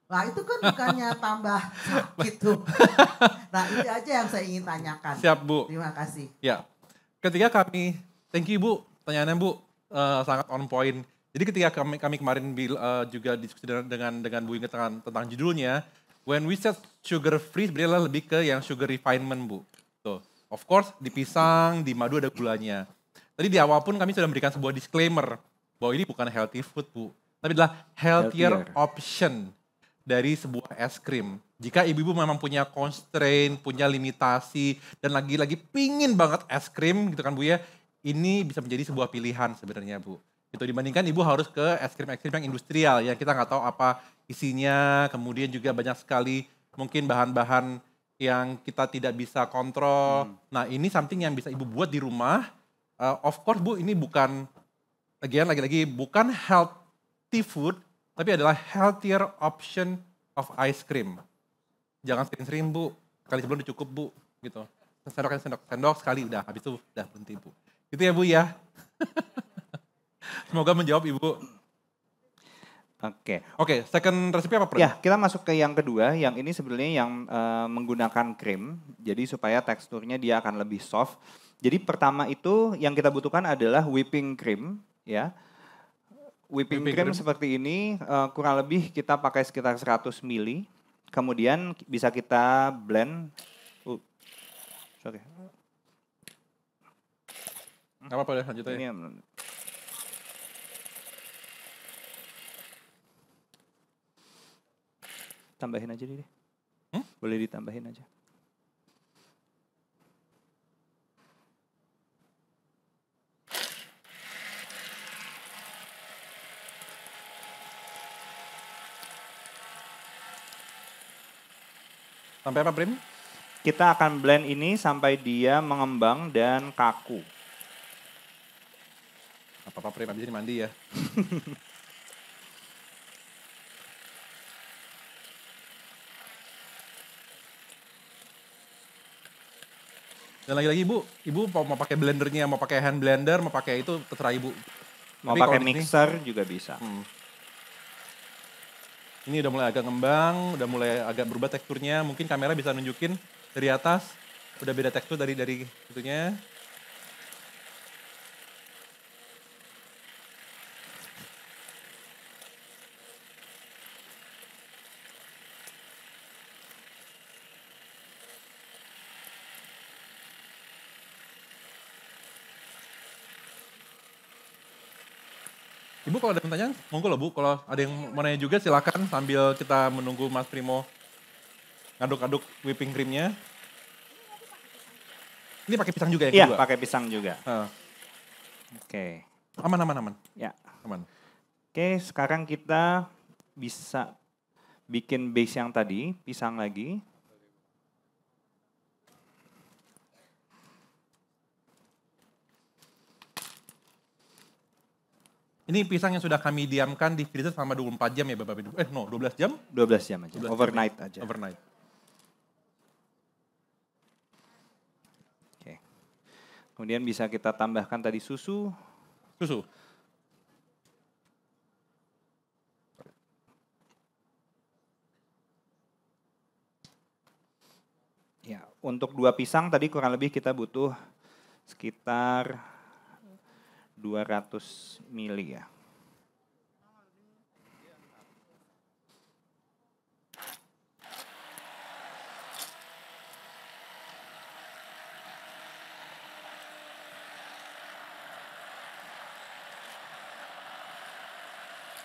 Nah itu kan bukannya tambah sakit tuh. Nah itu aja yang saya ingin tanyakan. Siap, Bu. Terima kasih. Ya. Ketika kami, thank you Bu, pertanyaannya Bu sangat on point. Jadi ketika kami kemarin juga diskusi dengan Bu Inge tentang judulnya, when we said sugar free sebenarnya lebih ke yang sugar refinement Bu. Tuh, of course di pisang, di madu ada gulanya. Tadi di awal pun kami sudah memberikan sebuah disclaimer bahwa ini bukan healthy food Bu, tapi adalah healthier option dari sebuah es krim. Jika ibu-ibu memang punya constraint, punya limitasi, dan lagi-lagi pingin banget es krim gitu kan Bu ya, ini bisa menjadi sebuah pilihan sebenarnya Bu. Itu dibandingkan ibu harus ke es krim yang industrial yang kita nggak tahu apa isinya, kemudian juga banyak sekali mungkin bahan-bahan yang kita tidak bisa kontrol. Nah ini something yang bisa ibu buat di rumah. Of course Bu, ini bukan, lagi-lagi bukan healthy food, tapi adalah healthier option of ice cream. Jangan sering-sering Bu, kali sebelum udah cukup Bu, gitu. Sendok sekali udah, habis itu udah berhenti Bu. Gitu ya Bu ya. Semoga menjawab Ibu. Oke, second recipe apa Pren? Ya, kita masuk ke yang kedua, yang ini sebenarnya yang menggunakan krim, jadi supaya teksturnya dia akan lebih soft. Jadi pertama itu yang kita butuhkan adalah whipping cream, ya. Whipping cream seperti ini, kurang lebih kita pakai sekitar 100 ml. Kemudian bisa kita blend. Sorry. Gak apa-apa deh, lanjut aja. Tambahin aja deh. Boleh ditambahin aja. Sampai apa Prim? Kita akan blend ini sampai dia mengembang dan kaku. Apa-apa Prim, abis ini mandi ya. Dan lagi-lagi ibu mau pakai blendernya, mau pakai hand blender, mau pakai itu terserah ibu. Mau Tapi pakai kalau mixer juga bisa. Ini udah mulai agak ngembang, udah mulai agak berubah teksturnya. Mungkin kamera bisa nunjukin dari atas, udah beda tekstur dari itunya. Ibu kalau ada pertanyaan, monggo loh Bu. Kalau ada yang mau nanya juga silakan sambil kita menunggu Mas Primo ngaduk-aduk whipping creamnya. Ini pakai pisang juga yang Iya, kedua? pakai pisang juga. Oke. Aman. Ya. Aman. Oke, sekarang kita bisa bikin base yang tadi, pisang lagi. Ini pisang yang sudah kami diamkan di freezer selama 24 jam ya Bapak Ibu? 12 jam? 12 jam aja, 12 overnight jam, aja. Overnight. Oke. Kemudian bisa kita tambahkan tadi susu. Susu. Ya, untuk 2 pisang tadi kurang lebih kita butuh sekitar 200 mili ya.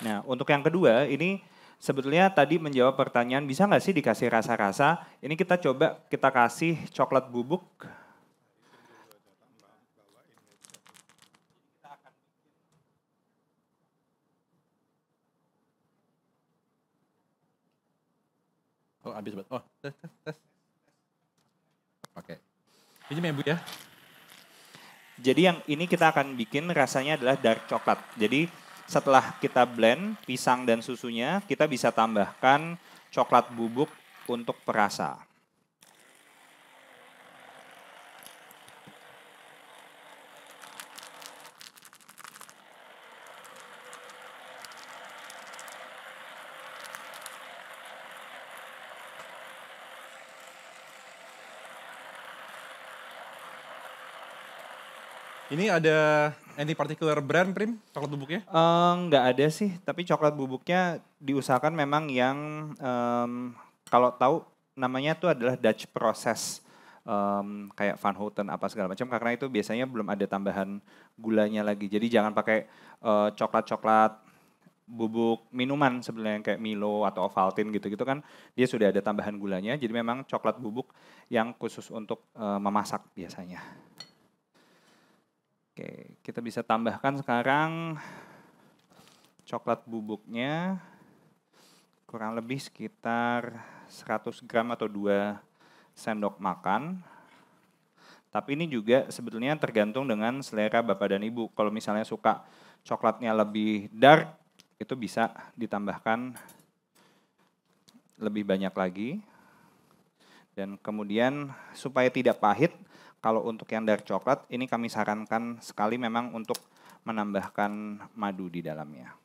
Nah, untuk yang kedua ini sebetulnya tadi menjawab pertanyaan bisa nggak sih dikasih rasa-rasa? Ini kita coba kita kasih coklat bubuk. Oh, habis banget. Oh, tes. Oke. Pinjam ya Bu ya. Jadi yang ini kita akan bikin rasanya adalah dark coklat. Jadi setelah kita blend pisang dan susunya, kita bisa tambahkan coklat bubuk untuk perasa. Ini ada any particular brand Prim coklat bubuknya? Nggak ada sih, tapi coklat bubuknya diusahakan memang yang kalau tahu namanya itu adalah Dutch process, kayak Van Houten apa segala macam, karena itu biasanya belum ada tambahan gulanya lagi. Jadi jangan pakai coklat-coklat bubuk minuman sebenarnya kayak Milo atau Ovaltine gitu-gitu kan, dia sudah ada tambahan gulanya. Jadi memang coklat bubuk yang khusus untuk memasak biasanya. Oke, kita bisa tambahkan sekarang coklat bubuknya kurang lebih sekitar 100 gram atau 2 sendok makan. Tapi ini juga sebetulnya tergantung dengan selera Bapak dan Ibu. Kalau misalnya suka coklatnya lebih dark, itu bisa ditambahkan lebih banyak lagi. Dan kemudian supaya tidak pahit, kalau untuk yang dark coklat, ini kami sarankan sekali memang untuk menambahkan madu di dalamnya.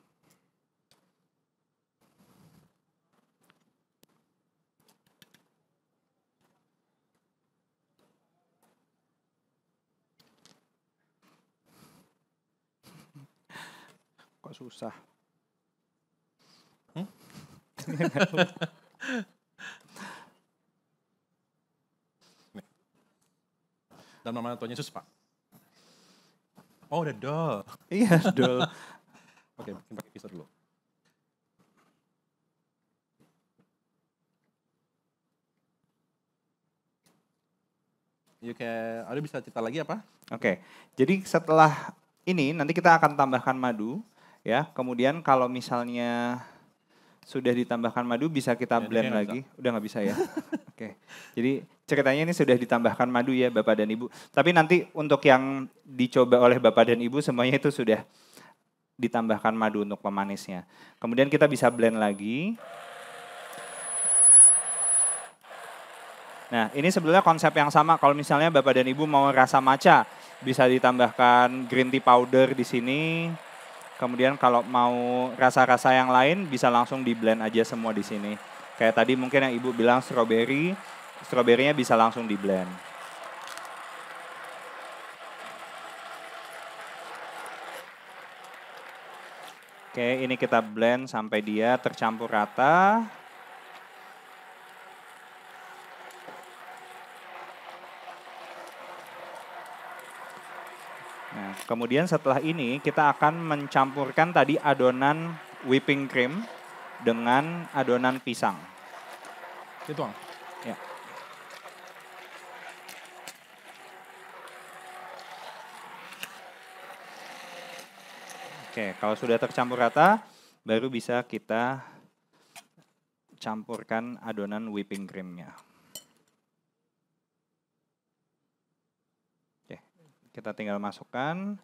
Kok susah? Dan nama tuanya Yesus Pak. Oh udah dol. Iya, dol. Oke, bikin pakai pisau dulu. Ada bisa cerita lagi apa? Oke, jadi setelah ini nanti kita akan tambahkan madu, ya. Kemudian kalau misalnya sudah ditambahkan madu bisa kita blend lagi. Udah nggak bisa ya? Oke, jadi ceritanya ini sudah ditambahkan madu ya Bapak dan Ibu. Tapi nanti untuk yang dicoba oleh Bapak dan Ibu semuanya itu sudah ditambahkan madu untuk pemanisnya. Kemudian kita bisa blend lagi. Nah, ini sebetulnya konsep yang sama. Kalau misalnya Bapak dan Ibu mau rasa matcha, bisa ditambahkan green tea powder di sini. Kemudian kalau mau rasa-rasa yang lain bisa langsung di blend aja semua di sini. Kayak tadi mungkin yang Ibu bilang strawberry, stroberinya bisa langsung di blend. Oke, ini kita blend sampai dia tercampur rata. Nah, kemudian setelah ini kita akan mencampurkan tadi adonan whipping cream dengan adonan pisang. Dituang. Ya. Oke, kalau sudah tercampur rata, baru bisa kita campurkan adonan whipping creamnya. Kita tinggal masukkan.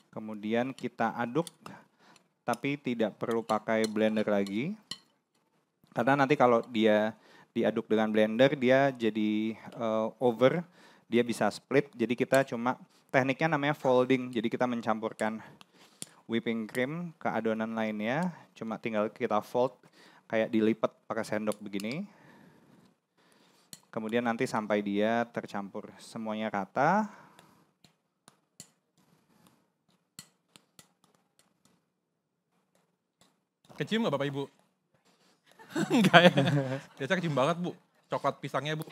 Kemudian kita aduk, tapi tidak perlu pakai blender lagi. Karena nanti kalau dia diaduk dengan blender, dia jadi over, dia bisa split. Jadi kita cuma, tekniknya namanya folding. Jadi kita mencampurkan whipping cream ke adonan lainnya, cuma tinggal kita fold. Kayak dilipat pakai sendok begini. Kemudian nanti sampai dia tercampur semuanya rata. Kecium nggak Bapak Ibu? Enggak ya? Biasanya kecium banget Bu, coklat pisangnya Bu.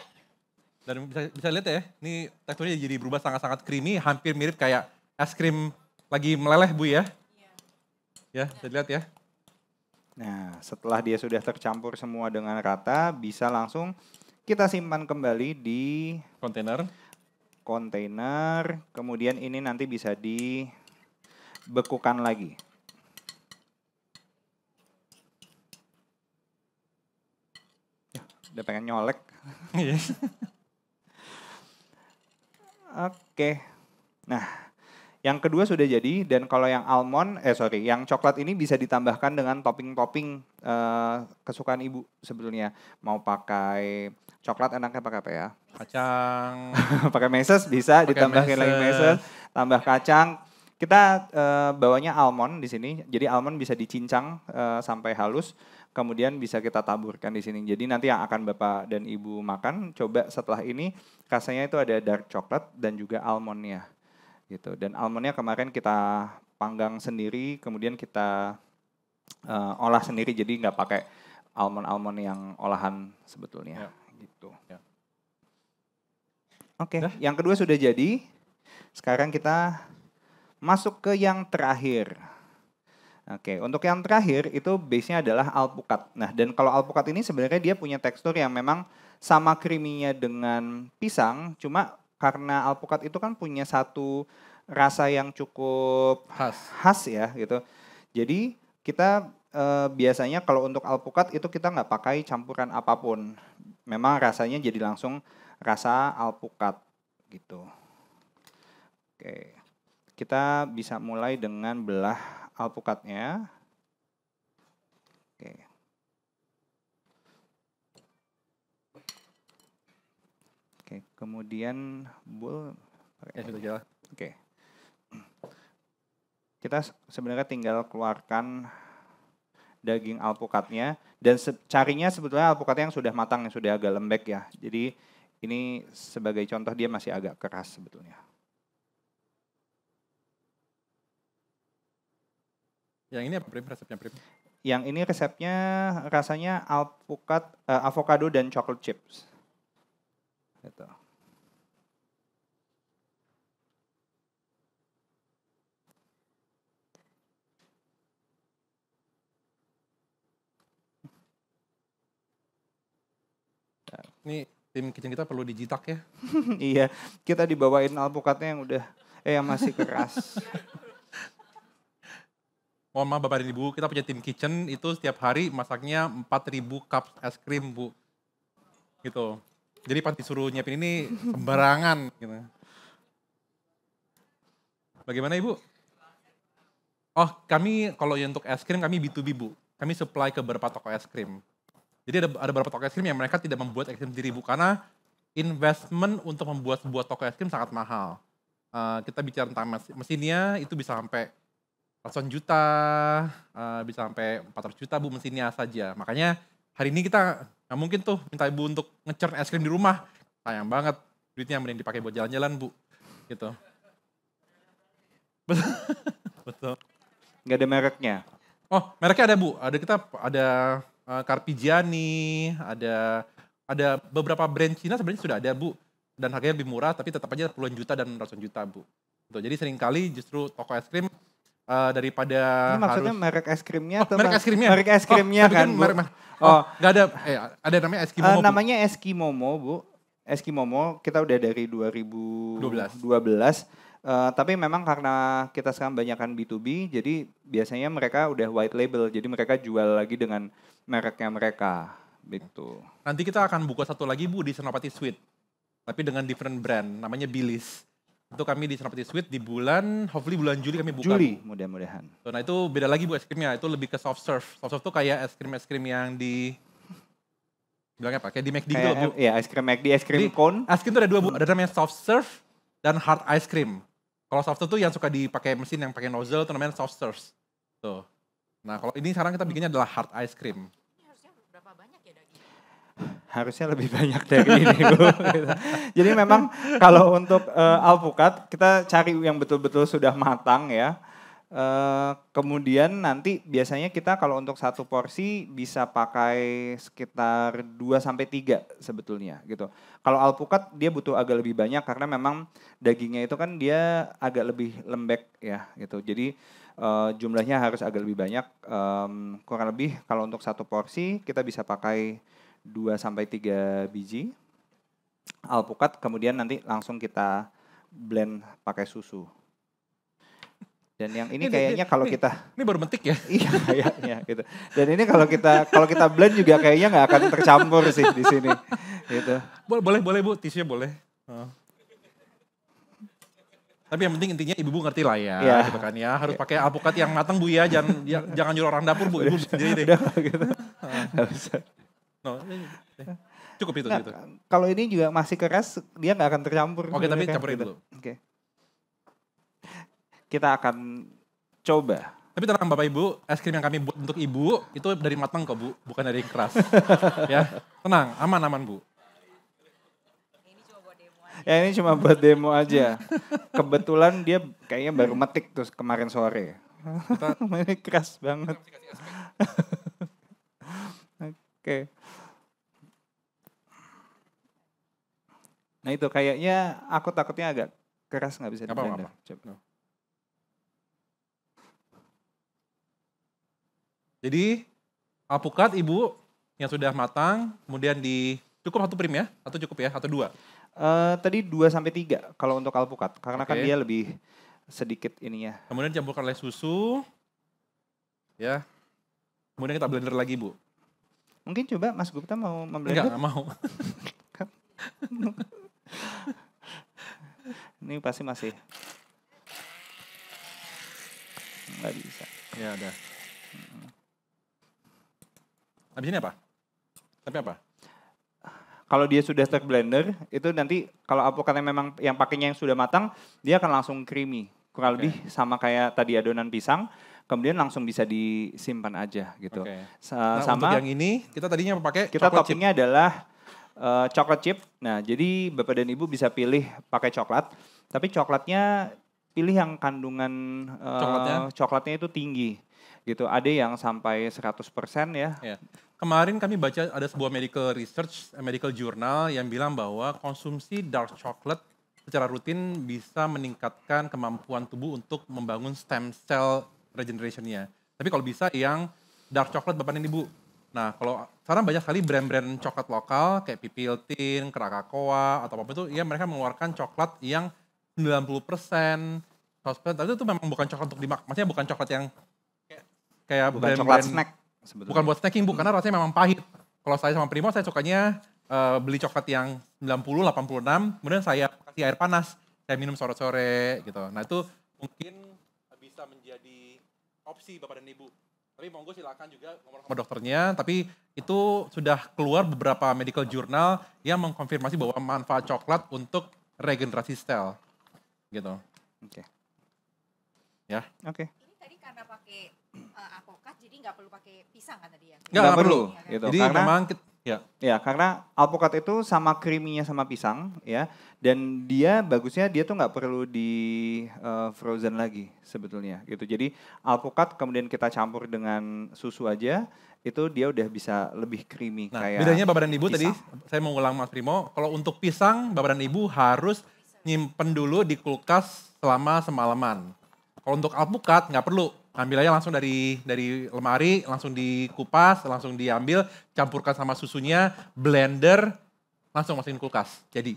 Dan bisa lihat ya, ini teksturnya jadi berubah sangat-sangat creamy, hampir mirip kayak es krim lagi meleleh Bu ya. Ya, bisa lihat ya. Nah, setelah dia sudah tercampur semua dengan rata, bisa langsung kita simpan kembali di kontainer. Kemudian ini nanti bisa dibekukan lagi. Udah pengen nyolek. Oke. Nah, yang kedua sudah jadi, dan kalau yang yang coklat ini bisa ditambahkan dengan topping-topping kesukaan ibu sebetulnya. Mau pakai coklat enaknya pakai apa ya? Kacang. Pakai meses bisa, ditambahin lagi meses, tambah kacang. Kita bawanya almond di sini, jadi almond bisa dicincang sampai halus, kemudian bisa kita taburkan di sini. Jadi nanti yang akan Bapak dan Ibu makan, coba setelah ini rasanya itu ada dark coklat dan juga almondnya. Gitu. Dan almondnya kemarin kita panggang sendiri, kemudian kita olah sendiri, jadi nggak pakai almond yang olahan sebetulnya. Ya. Gitu. Ya. Oke, yang kedua sudah jadi. Sekarang kita masuk ke yang terakhir. Oke, untuk yang terakhir itu base-nya adalah alpukat. Nah, dan kalau alpukat ini sebenarnya dia punya tekstur yang memang sama creamy-nya dengan pisang, cuma karena alpukat itu kan punya satu rasa yang cukup khas ya gitu. Jadi kita biasanya kalau untuk alpukat itu kita nggak pakai campuran apapun. Memang rasanya jadi langsung rasa alpukat gitu. Oke. Kita bisa mulai dengan belah alpukatnya. Oke. Oke, kemudian Oke. Kita sebenarnya tinggal keluarkan daging alpukatnya dan carinya sebetulnya alpukatnya yang sudah matang, yang sudah agak lembek ya. Jadi ini sebagai contoh dia masih agak keras sebetulnya. Yang ini apa resepnya Prim? Yang ini resepnya rasanya alpukat, avocado dan chocolate chips. Gitu. Ini tim kitchen kita perlu dijitak ya. Iya, kita dibawain alpukatnya yang udah yang masih keras. Mohon maaf Bapak dan Ibu, kita punya tim kitchen itu setiap hari masaknya 4.000 cup es krim Bu. Gitu. Jadi pas disuruh nyiapin ini sembarangan gitu. Bagaimana Ibu? Oh kami kalau untuk es krim kami B2B Bu. Kami supply ke beberapa toko es krim. Jadi ada beberapa toko es krim yang mereka tidak membuat es krim sendiri Bu. Karena investment untuk membuat sebuah toko es krim sangat mahal. Kita bicara tentang mesinnya itu bisa sampai ratusan juta, bisa sampai 400 juta Bu mesinnya saja. Makanya hari ini kita nggak mungkin tuh minta Ibu untuk nge-churn es krim di rumah. Sayang banget, duitnya mending dipakai buat jalan-jalan Bu. Gitu. Betul. Nggak ada mereknya? Oh mereknya ada Bu, ada Carpigiani, ada beberapa brand Cina sebenarnya sudah ada Bu. Dan harganya lebih murah tapi tetap aja puluhan juta dan ratusan juta Bu. Gitu. Jadi seringkali justru toko es krim daripada ini maksudnya merek es krimnya atau merek es krimnya? Merek es krimnya kan, Bu? Nggak ada namanya Eskimomo. Namanya Eskimomo, Bu. Eskimomo kita udah dari 2012. Tapi memang karena kita sekarang banyakkan B2B, jadi biasanya mereka udah white label, jadi mereka jual lagi dengan mereknya mereka, gitu. Nanti kita akan buka satu lagi Bu di Senopati Sweet, tapi dengan different brand, namanya Billis. Itu kami di Senopati Sweet di hopefully bulan Juli kami buka. Juli mudah-mudahan. Nah itu beda lagi Bu es krimnya, itu lebih ke soft serve. Soft serve tuh kayak es krim yang di, bilangnya apa, kayak di McD gitu Bu. Iya es krim McD, es krim cone. Es krim itu ada dua Bu, ada namanya soft serve dan hard ice cream. Kalau soft serve tuh yang suka dipakai mesin yang pakai nozzle itu namanya soft serve. Tuh. Nah kalau ini sekarang kita bikinnya adalah hard ice cream. Harusnya lebih banyak dari ini Bu. Jadi memang kalau untuk alpukat kita cari yang betul-betul sudah matang ya. Kemudian nanti biasanya kita kalau untuk satu porsi bisa pakai sekitar 2-3 sebetulnya gitu. Kalau alpukat dia butuh agak lebih banyak karena memang dagingnya itu kan dia agak lebih lembek ya gitu. Jadi jumlahnya harus agak lebih banyak. Kurang lebih kalau untuk satu porsi kita bisa pakai 2-3 biji alpukat, kemudian nanti langsung kita blend pakai susu. Dan yang ini kayaknya kalau kita Ini baru mentik ya? iya kayaknya gitu. Dan ini kalau kita blend juga kayaknya nggak akan tercampur sih di sini gitu. Boleh Bu, tisunya boleh. Tapi yang penting intinya ibu ngerti lah ya, Iya. gitu kan ya. Harus pakai alpukat yang matang Bu ya, jangan nyuruh orang dapur Bu, ibu sendiri deh. Udah kalau gitu. Nggak usah. No, cukup itu Nah, gitu. kalau ini juga masih keras, dia nggak akan tercampur. Oke, tapi sebenarnya, campurin gitu. dulu. Oke. Kita akan coba. Tapi tenang Bapak Ibu, es krim yang kami buat untuk ibu itu dari matang kok Bu, bukan dari yang keras. Ya, tenang, aman Bu. Ya ini cuma buat demo aja. Kebetulan dia kayaknya baru metik terus kemarin sore. Ini keras banget. Oke. Nah itu kayaknya aku takutnya agak keras nggak bisa Nggak apa-apa. di-blender. Coba. Jadi alpukat ibu yang sudah matang, kemudian cukup 1 prim ya? Atau cukup ya? Atau 2? Tadi 2-3 kalau untuk alpukat, karena kan Oke. dia lebih sedikit ininya. Kemudian campurkan oleh susu. Ya. Kemudian kita blender lagi Bu. Mungkin coba Mas Gupta mau memblender? Enggak mau. Ini pasti masih nggak bisa. Ya udah. Habis ini apa? Tapi apa? Kalau dia sudah terblender, itu nanti kalau alpukatnya memang yang pakainya yang sudah matang, dia akan langsung creamy. Kurang lebih sama kayak tadi adonan pisang, kemudian langsung bisa disimpan aja gitu. Oke. Nah, Sama untuk yang ini kita tadinya pakai kita chocolate chip. toppingnya adalah coklat chip. Nah, jadi Bapak dan Ibu bisa pilih pakai coklat, tapi coklatnya pilih yang kandungan coklatnya itu tinggi gitu. Ada yang sampai 100% ya. Ya. Kemarin kami baca ada sebuah medical research, medical journal yang bilang bahwa konsumsi dark chocolate secara rutin bisa meningkatkan kemampuan tubuh untuk membangun stem cell regeneration-nya. Tapi kalau bisa yang dark chocolate Bapak dan Ibu. Nah, kalau sekarang banyak sekali brand-brand coklat lokal kayak Pipiltin, Krakatoa atau apa itu, ya mereka mengeluarkan coklat yang 90%, 100%, tapi itu memang bukan coklat untuk dimakan. Maksudnya bukan coklat yang kayak Bukan brand-brand coklat snack sebetulnya. bukan buat snacking Bu, karena rasanya memang pahit. Kalau saya sama Primo, saya sukanya beli coklat yang 90, 86, kemudian saya kasih air panas, saya minum sore-sore gitu. Nah itu mungkin bisa menjadi opsi Bapak dan Ibu. Tapi monggo silakan juga ngomong sama dokternya, tapi itu sudah keluar beberapa medical journal yang mengkonfirmasi bahwa manfaat coklat untuk regenerasi sel. Gitu. Oke. Ya. Oke. Ini tadi karena pakai alpukat jadi nggak perlu pakai pisang kan tadi ya? Nggak perlu. Gitu. Jadi Karena memang ya karena alpukat itu sama creamy-nya sama pisang ya, dan dia bagusnya dia tuh nggak perlu di frozen lagi sebetulnya gitu. Jadi alpukat kemudian kita campur dengan susu aja, itu dia udah bisa lebih creamy Nah, kayak bedanya Bapak dan Ibu pisang. tadi, saya mau ngulang Mas Primo, kalau untuk pisang Bapak dan Ibu harus nyimpen dulu di kulkas selama semalaman. Kalau untuk alpukat nggak perlu, ambil aja langsung dari lemari, langsung dikupas, langsung diambil, campurkan sama susunya, blender, langsung masukin kulkas. Jadi,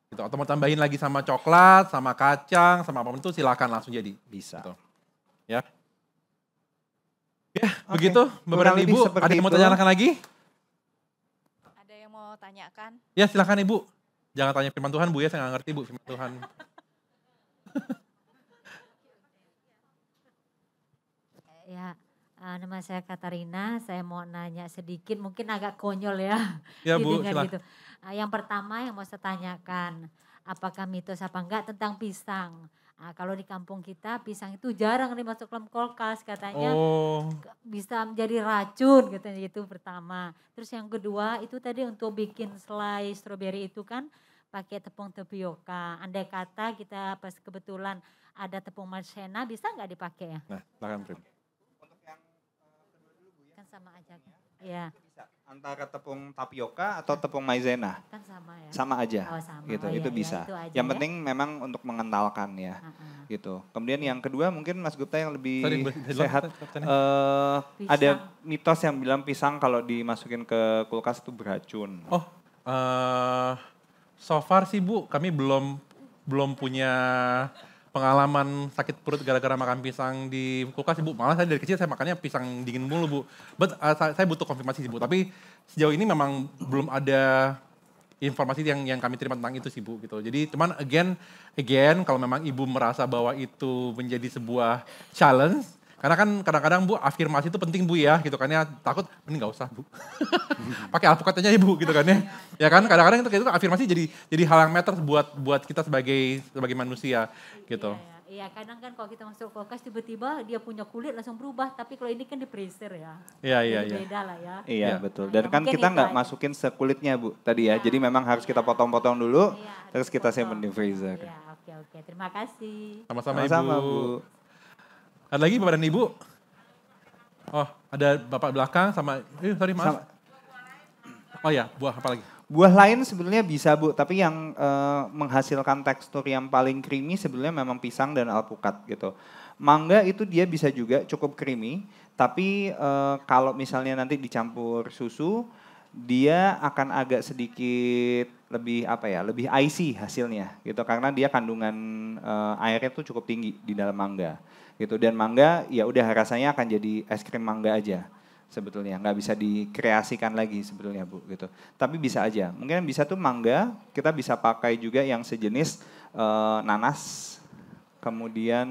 gitu. Atau mau tambahin lagi sama coklat, sama kacang, sama apapun itu silakan langsung jadi. Bisa. Gitu. Ya. Ya, Oke. begitu Bapak Kurang dan lebih Ibu. seperti Ada yang mau itu. tanyakan lagi? Ada yang mau tanyakan? Ya silakan Ibu. Jangan tanya firman Tuhan Bu ya, saya nggak ngerti Bu firman Tuhan. Ya, nama saya Katarina, saya mau nanya sedikit, mungkin agak konyol ya. Ya Bu, didengar silakan. gitu. Yang pertama yang mau saya tanyakan, apakah mitos apa enggak tentang pisang? Kalau di kampung kita pisang itu jarang dimasuk dalam kulkas, katanya Oh, bisa menjadi racun katanya, itu pertama. Terus yang kedua itu tadi untuk bikin selai stroberi itu kan pakai tepung tapioka. Andai kata kita pas kebetulan ada tepung maizena, bisa nggak dipakai ya? Nah, silakan Prim. Kan sama aja. Ya, Bisa antara tepung tapioka atau tepung maizena. kan sama ya. Sama aja. Oh, sama. Gitu. Oh, Itu iya, bisa. itu aja Yang ya. penting memang untuk mengentalkan ya. Gitu. Kemudian yang kedua mungkin Mas Gupta yang lebih Sorry, sehat. Tanya. Ada mitos yang bilang pisang kalau dimasukin ke kulkas itu beracun. Oh, so far sih Bu, kami belum punya pengalaman sakit perut gara-gara makan pisang di kulkas sih Bu. Malah saya dari kecil saya makannya pisang dingin mulu Bu. But saya butuh konfirmasi sih Bu. Tapi sejauh ini memang belum ada informasi yang kami terima tentang itu sih Bu gitu. Jadi cuman again kalau memang Ibu merasa bahwa itu menjadi sebuah challenge, karena kan kadang-kadang Bu afirmasi itu penting Bu ya gitu kan ya, takut mending nggak usah Bu. Pakai alpukatnya Ibu gitu kan ya. Ya kan kadang-kadang itu afirmasi jadi hal yang matter buat kita sebagai manusia gitu. Iya, kadang kan kalau kita masuk kulkas tiba-tiba dia punya kulit langsung berubah, tapi kalau ini kan di freezer ya. Iya. Jadi beda lah ya. Iya Ya. betul. Nah, Dan ya, kan mungkin kita itu nggak aja. masukin sekulitnya Bu tadi ya. Jadi memang harus kita potong-potong dulu, Iya, terus kita simpan di dipotong. freezer. Iya, oke. Terima kasih. Sama-sama Sama-sama Ibu. Bu. Ada lagi Bapak dan Ibu? Oh, ada Bapak belakang sama, sorry maaf. Sama- Oh ya, buah apa lagi? Buah lain sebenarnya bisa Bu, tapi yang menghasilkan tekstur yang paling creamy sebenarnya memang pisang dan alpukat gitu. Mangga itu dia bisa juga cukup creamy, tapi kalau misalnya nanti dicampur susu, dia akan agak sedikit lebih lebih icy hasilnya gitu, karena dia kandungan airnya tuh cukup tinggi di dalam mangga gitu. Dan mangga ya udah rasanya akan jadi es krim mangga aja. Sebetulnya nggak bisa dikreasikan lagi sebetulnya Bu gitu. Tapi bisa aja. Mungkin yang bisa tuh mangga, kita bisa pakai juga yang sejenis nanas. Kemudian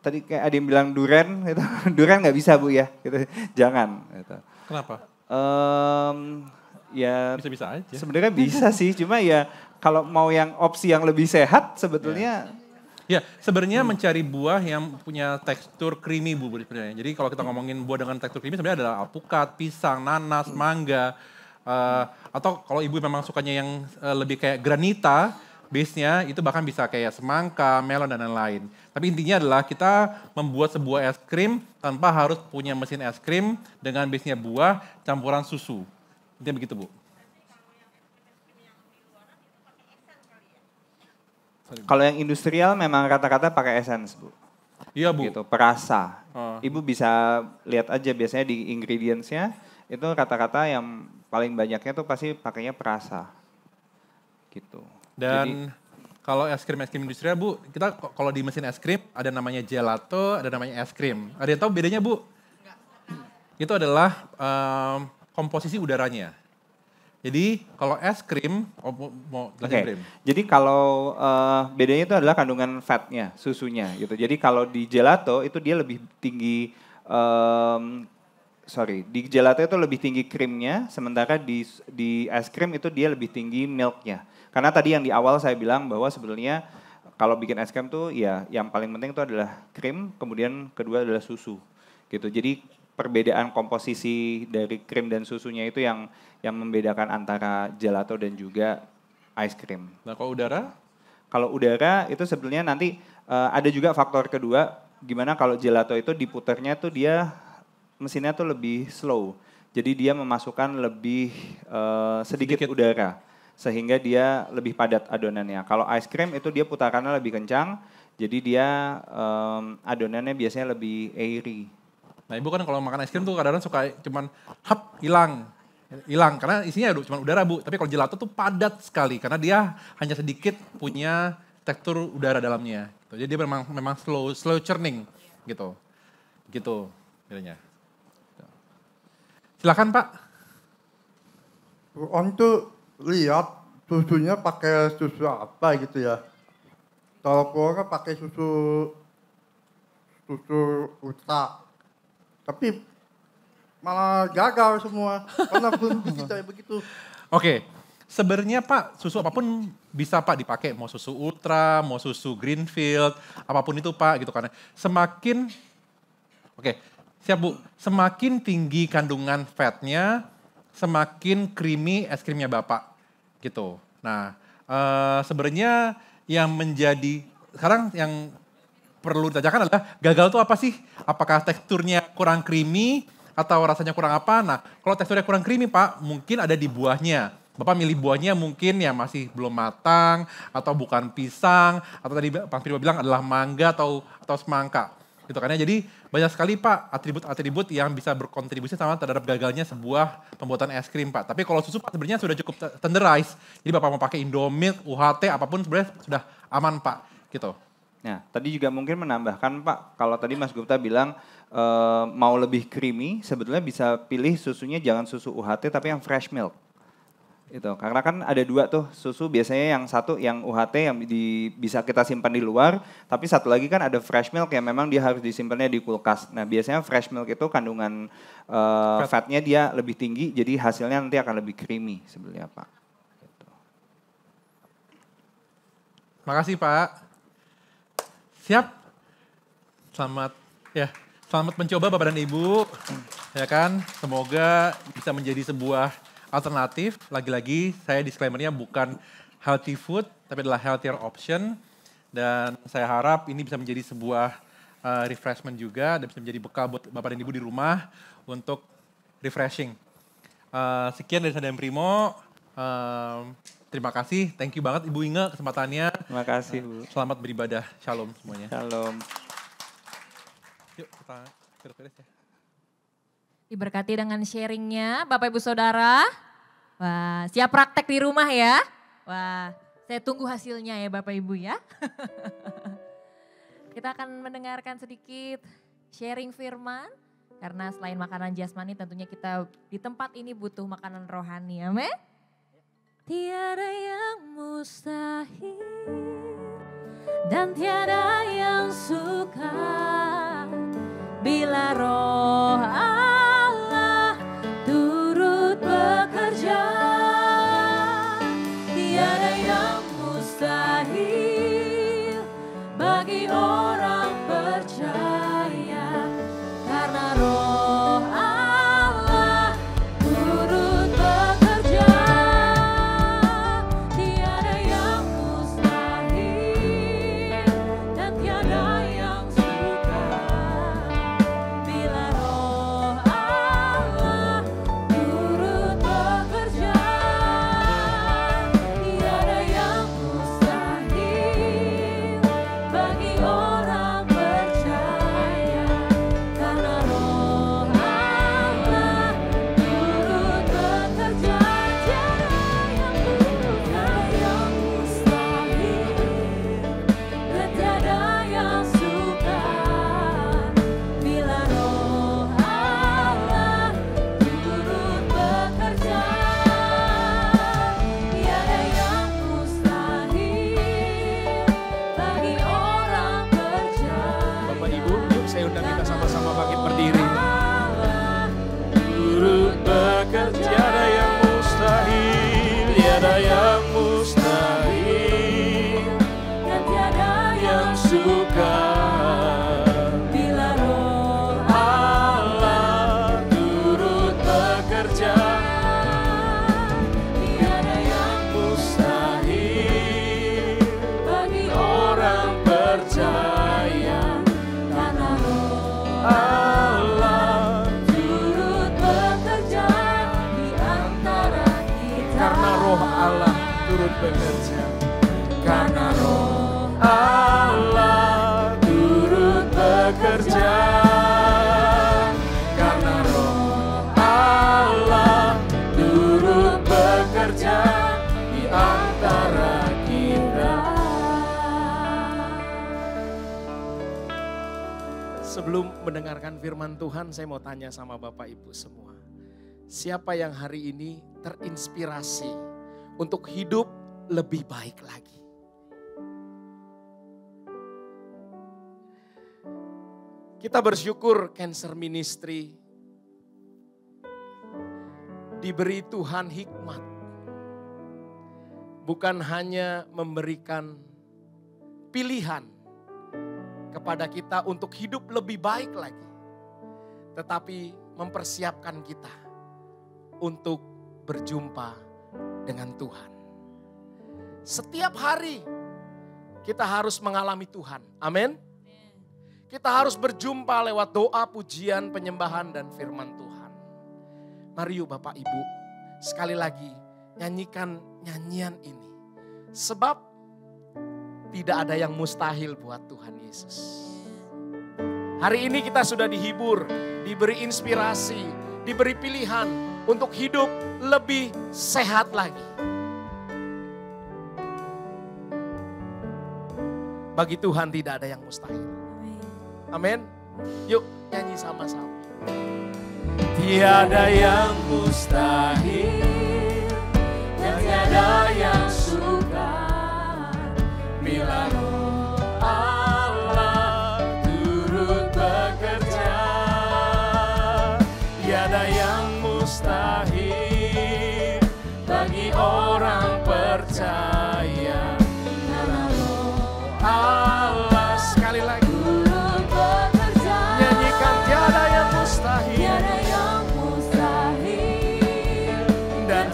tadi kayak ada yang bilang durian gitu. Durian nggak bisa Bu ya. Gitu. Jangan gitu. Kenapa? Ya Bisa-bisa aja. sebenarnya bisa sih, cuma ya kalau mau yang opsi yang lebih sehat sebetulnya Ya, sebenarnya mencari buah yang punya tekstur creamy Bu sebenarnya. Jadi kalau kita ngomongin buah dengan tekstur creamy sebenarnya adalah alpukat, pisang, nanas, mangga. Atau kalau Ibu memang sukanya yang lebih kayak granita, base-nya itu bahkan bisa kayak semangka, melon dan lain-lain. Tapi intinya adalah kita membuat sebuah es krim tanpa harus punya mesin es krim dengan base-nya buah campuran susu. Intinya begitu Bu. kalau yang industrial memang rata-rata pakai essence Bu. Iya Bu. Gitu, perasa. Oh. Ibu bisa lihat aja biasanya di ingredients-nya itu rata-rata yang paling banyaknya tuh pasti pakainya perasa. Gitu. Dan kalau es krim industrial Bu, kita kalau di mesin es krim ada namanya gelato, ada namanya es krim. Ada yang tahu bedanya Bu? Itu adalah komposisi udaranya. Jadi kalau es krim, mau jelasin Prim? Jadi kalau bedanya itu adalah kandungan fatnya, susunya gitu. Jadi kalau di gelato itu dia lebih tinggi, di gelato itu lebih tinggi krimnya, sementara di es krim itu dia lebih tinggi milknya. Karena tadi yang di awal saya bilang bahwa sebetulnya kalau bikin es krim tuh ya yang paling penting itu adalah krim, kemudian kedua adalah susu gitu. Jadi perbedaan komposisi dari krim dan susunya itu yang membedakan antara gelato dan juga ice cream. Nah kalau udara? Kalau udara itu sebetulnya nanti ada juga faktor kedua, gimana kalau gelato itu diputarnya tuh dia mesinnya tuh lebih slow. Jadi dia memasukkan lebih sedikit udara sehingga dia lebih padat adonannya. Kalau ice cream itu dia putarannya lebih kencang, jadi dia adonannya biasanya lebih airy. Nah Ibu kan kalau makan es krim tuh kadang-kadang suka cuman hilang karena isinya cuma udara Bu. Tapi kalau gelato tuh padat sekali karena dia hanya sedikit punya tekstur udara dalamnya. Gitu. Jadi dia memang slow churning gitu. Gitu bedanya. Silakan Pak. Untuk lihat susunya pakai susu apa gitu ya. Kalau keluarga pakai susu ultra. Tapi malah gagal semua karena belum kita begitu. Oke, sebenarnya Pak susu apapun bisa Pak dipakai, mau susu ultra, mau susu Greenfield, apapun itu Pak gitu karena semakin siap Bu, semakin tinggi kandungan fatnya, semakin creamy es krimnya Bapak gitu. Nah sebenarnya yang menjadi sekarang yang perlu ditanyakan adalah gagal itu apa sih? Apakah teksturnya kurang creamy atau rasanya kurang apa? Nah, kalau teksturnya kurang creamy Pak, mungkin ada di buahnya. Bapak milih buahnya mungkin ya masih belum matang atau bukan pisang atau tadi Pak Primo bilang adalah mangga atau semangka. Gitu kan ya. Jadi banyak sekali Pak atribut-atribut yang bisa berkontribusi sama terhadap gagalnya sebuah pembuatan es krim Pak. Tapi kalau susu Pak sebenarnya sudah cukup tenderized. Jadi Bapak mau pakai Indomilk, UHT apapun sebenarnya sudah aman Pak. Gitu. Nah, tadi juga mungkin menambahkan Pak, kalau tadi Mas Gupta bilang mau lebih creamy, sebetulnya bisa pilih susunya jangan susu UHT tapi yang fresh milk. Itu karena kan ada dua tuh susu, biasanya yang satu yang UHT yang bisa kita simpan di luar, tapi satu lagi kan ada fresh milk yang memang dia harus disimpannya di kulkas. Nah biasanya fresh milk itu kandungan fatnya dia lebih tinggi, jadi hasilnya nanti akan lebih creamy sebenarnya Pak. Gitu. Makasih Pak. Siap? Selamat mencoba Bapak dan Ibu. Ya kan, semoga bisa menjadi sebuah alternatif. Lagi-lagi saya disclaimer-nya bukan healthy food, tapi adalah healthier option. Dan saya harap ini bisa menjadi sebuah refreshment juga dan bisa menjadi bekal buat Bapak dan Ibu di rumah untuk refreshing. Sekian dari saya dan Primo. Terima kasih, thank you banget Ibu Inge kesempatannya. Terima kasih Bu. Selamat beribadah, shalom semuanya. Shalom. Yuk kita beres-beres ya. Diberkati dengan sharingnya Bapak Ibu Saudara. Wah, siap praktek di rumah ya. Wah, saya tunggu hasilnya ya Bapak Ibu ya. Kita akan mendengarkan sedikit sharing firman. Karena selain makanan jasmani tentunya kita di tempat ini butuh makanan rohani. Amin. Tiada yang mustahil dan tiada yang sukar bila roh Allah turut bekerja. Tiada yang mustahil bagi orang percaya karena roh Allah turut bekerja. Tiada yang mustahil dan tiada yang sukar bila roh Allah turut bekerja. Tiada yang mustahil bagi orang percaya karena roh Allah turut bekerja. Tiada yang mustahil dan tiada yang sukar bila roh Allah turut bekerja. Tiada yang mustahil bagi orang percaya. Bapak Ibu, yuk saya undang kita sama-sama bangkit berdiri. Turut bekerja, tiada yang mustahil, tiada yang mustahil, Dan tiada yang sukar. bila roh Allah turut bekerja, tiada yang mustahil bagi orang percaya. karena roh Allah turut bekerja di antara kita. karena roh Allah turut bekerja. Karena roh Allah turut bekerja. Karena roh Allah turut bekerja di antara kita. Sebelum mendengarkan firman Tuhan, saya mau tanya sama Bapak Ibu semua. Siapa yang hari ini terinspirasi untuk hidup lebih baik lagi? Kita bersyukur Cancer Ministry diberi Tuhan hikmat. Bukan hanya memberikan pilihan kepada kita untuk hidup lebih baik lagi. Tetapi mempersiapkan kita untuk berjumpa dengan Tuhan. Setiap hari kita harus mengalami Tuhan. Amin. Kita harus berjumpa lewat doa, pujian, penyembahan, dan firman Tuhan. Mari yuk Bapak Ibu, sekali lagi nyanyikan nyanyian ini. Sebab tidak ada yang mustahil buat Tuhan Yesus. Hari ini kita sudah dihibur, diberi inspirasi, diberi pilihan untuk hidup lebih sehat lagi. Bagi Tuhan tidak ada yang mustahil. Amin. Yuk nyanyi sama-sama. Tiada yang mustahil dan tiada yang sukar bila Roh Allah turut bekerja. Tiada yang mustahil bagi orang percaya karena Roh Allah. Sekali lagi.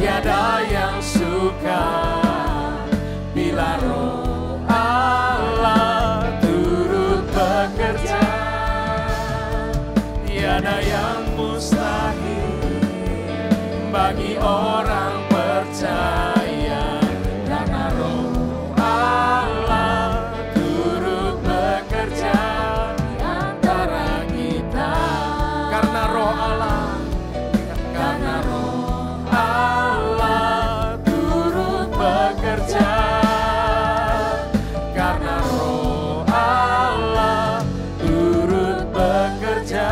Tiada yang sukar bila Roh Allah turut bekerja. Tiada yang mustahil bagi orang percaya karena Roh Allah turut bekerja di antara kita. Karena Roh Allah, karena Roh bekerja, karena Roh Allah turut bekerja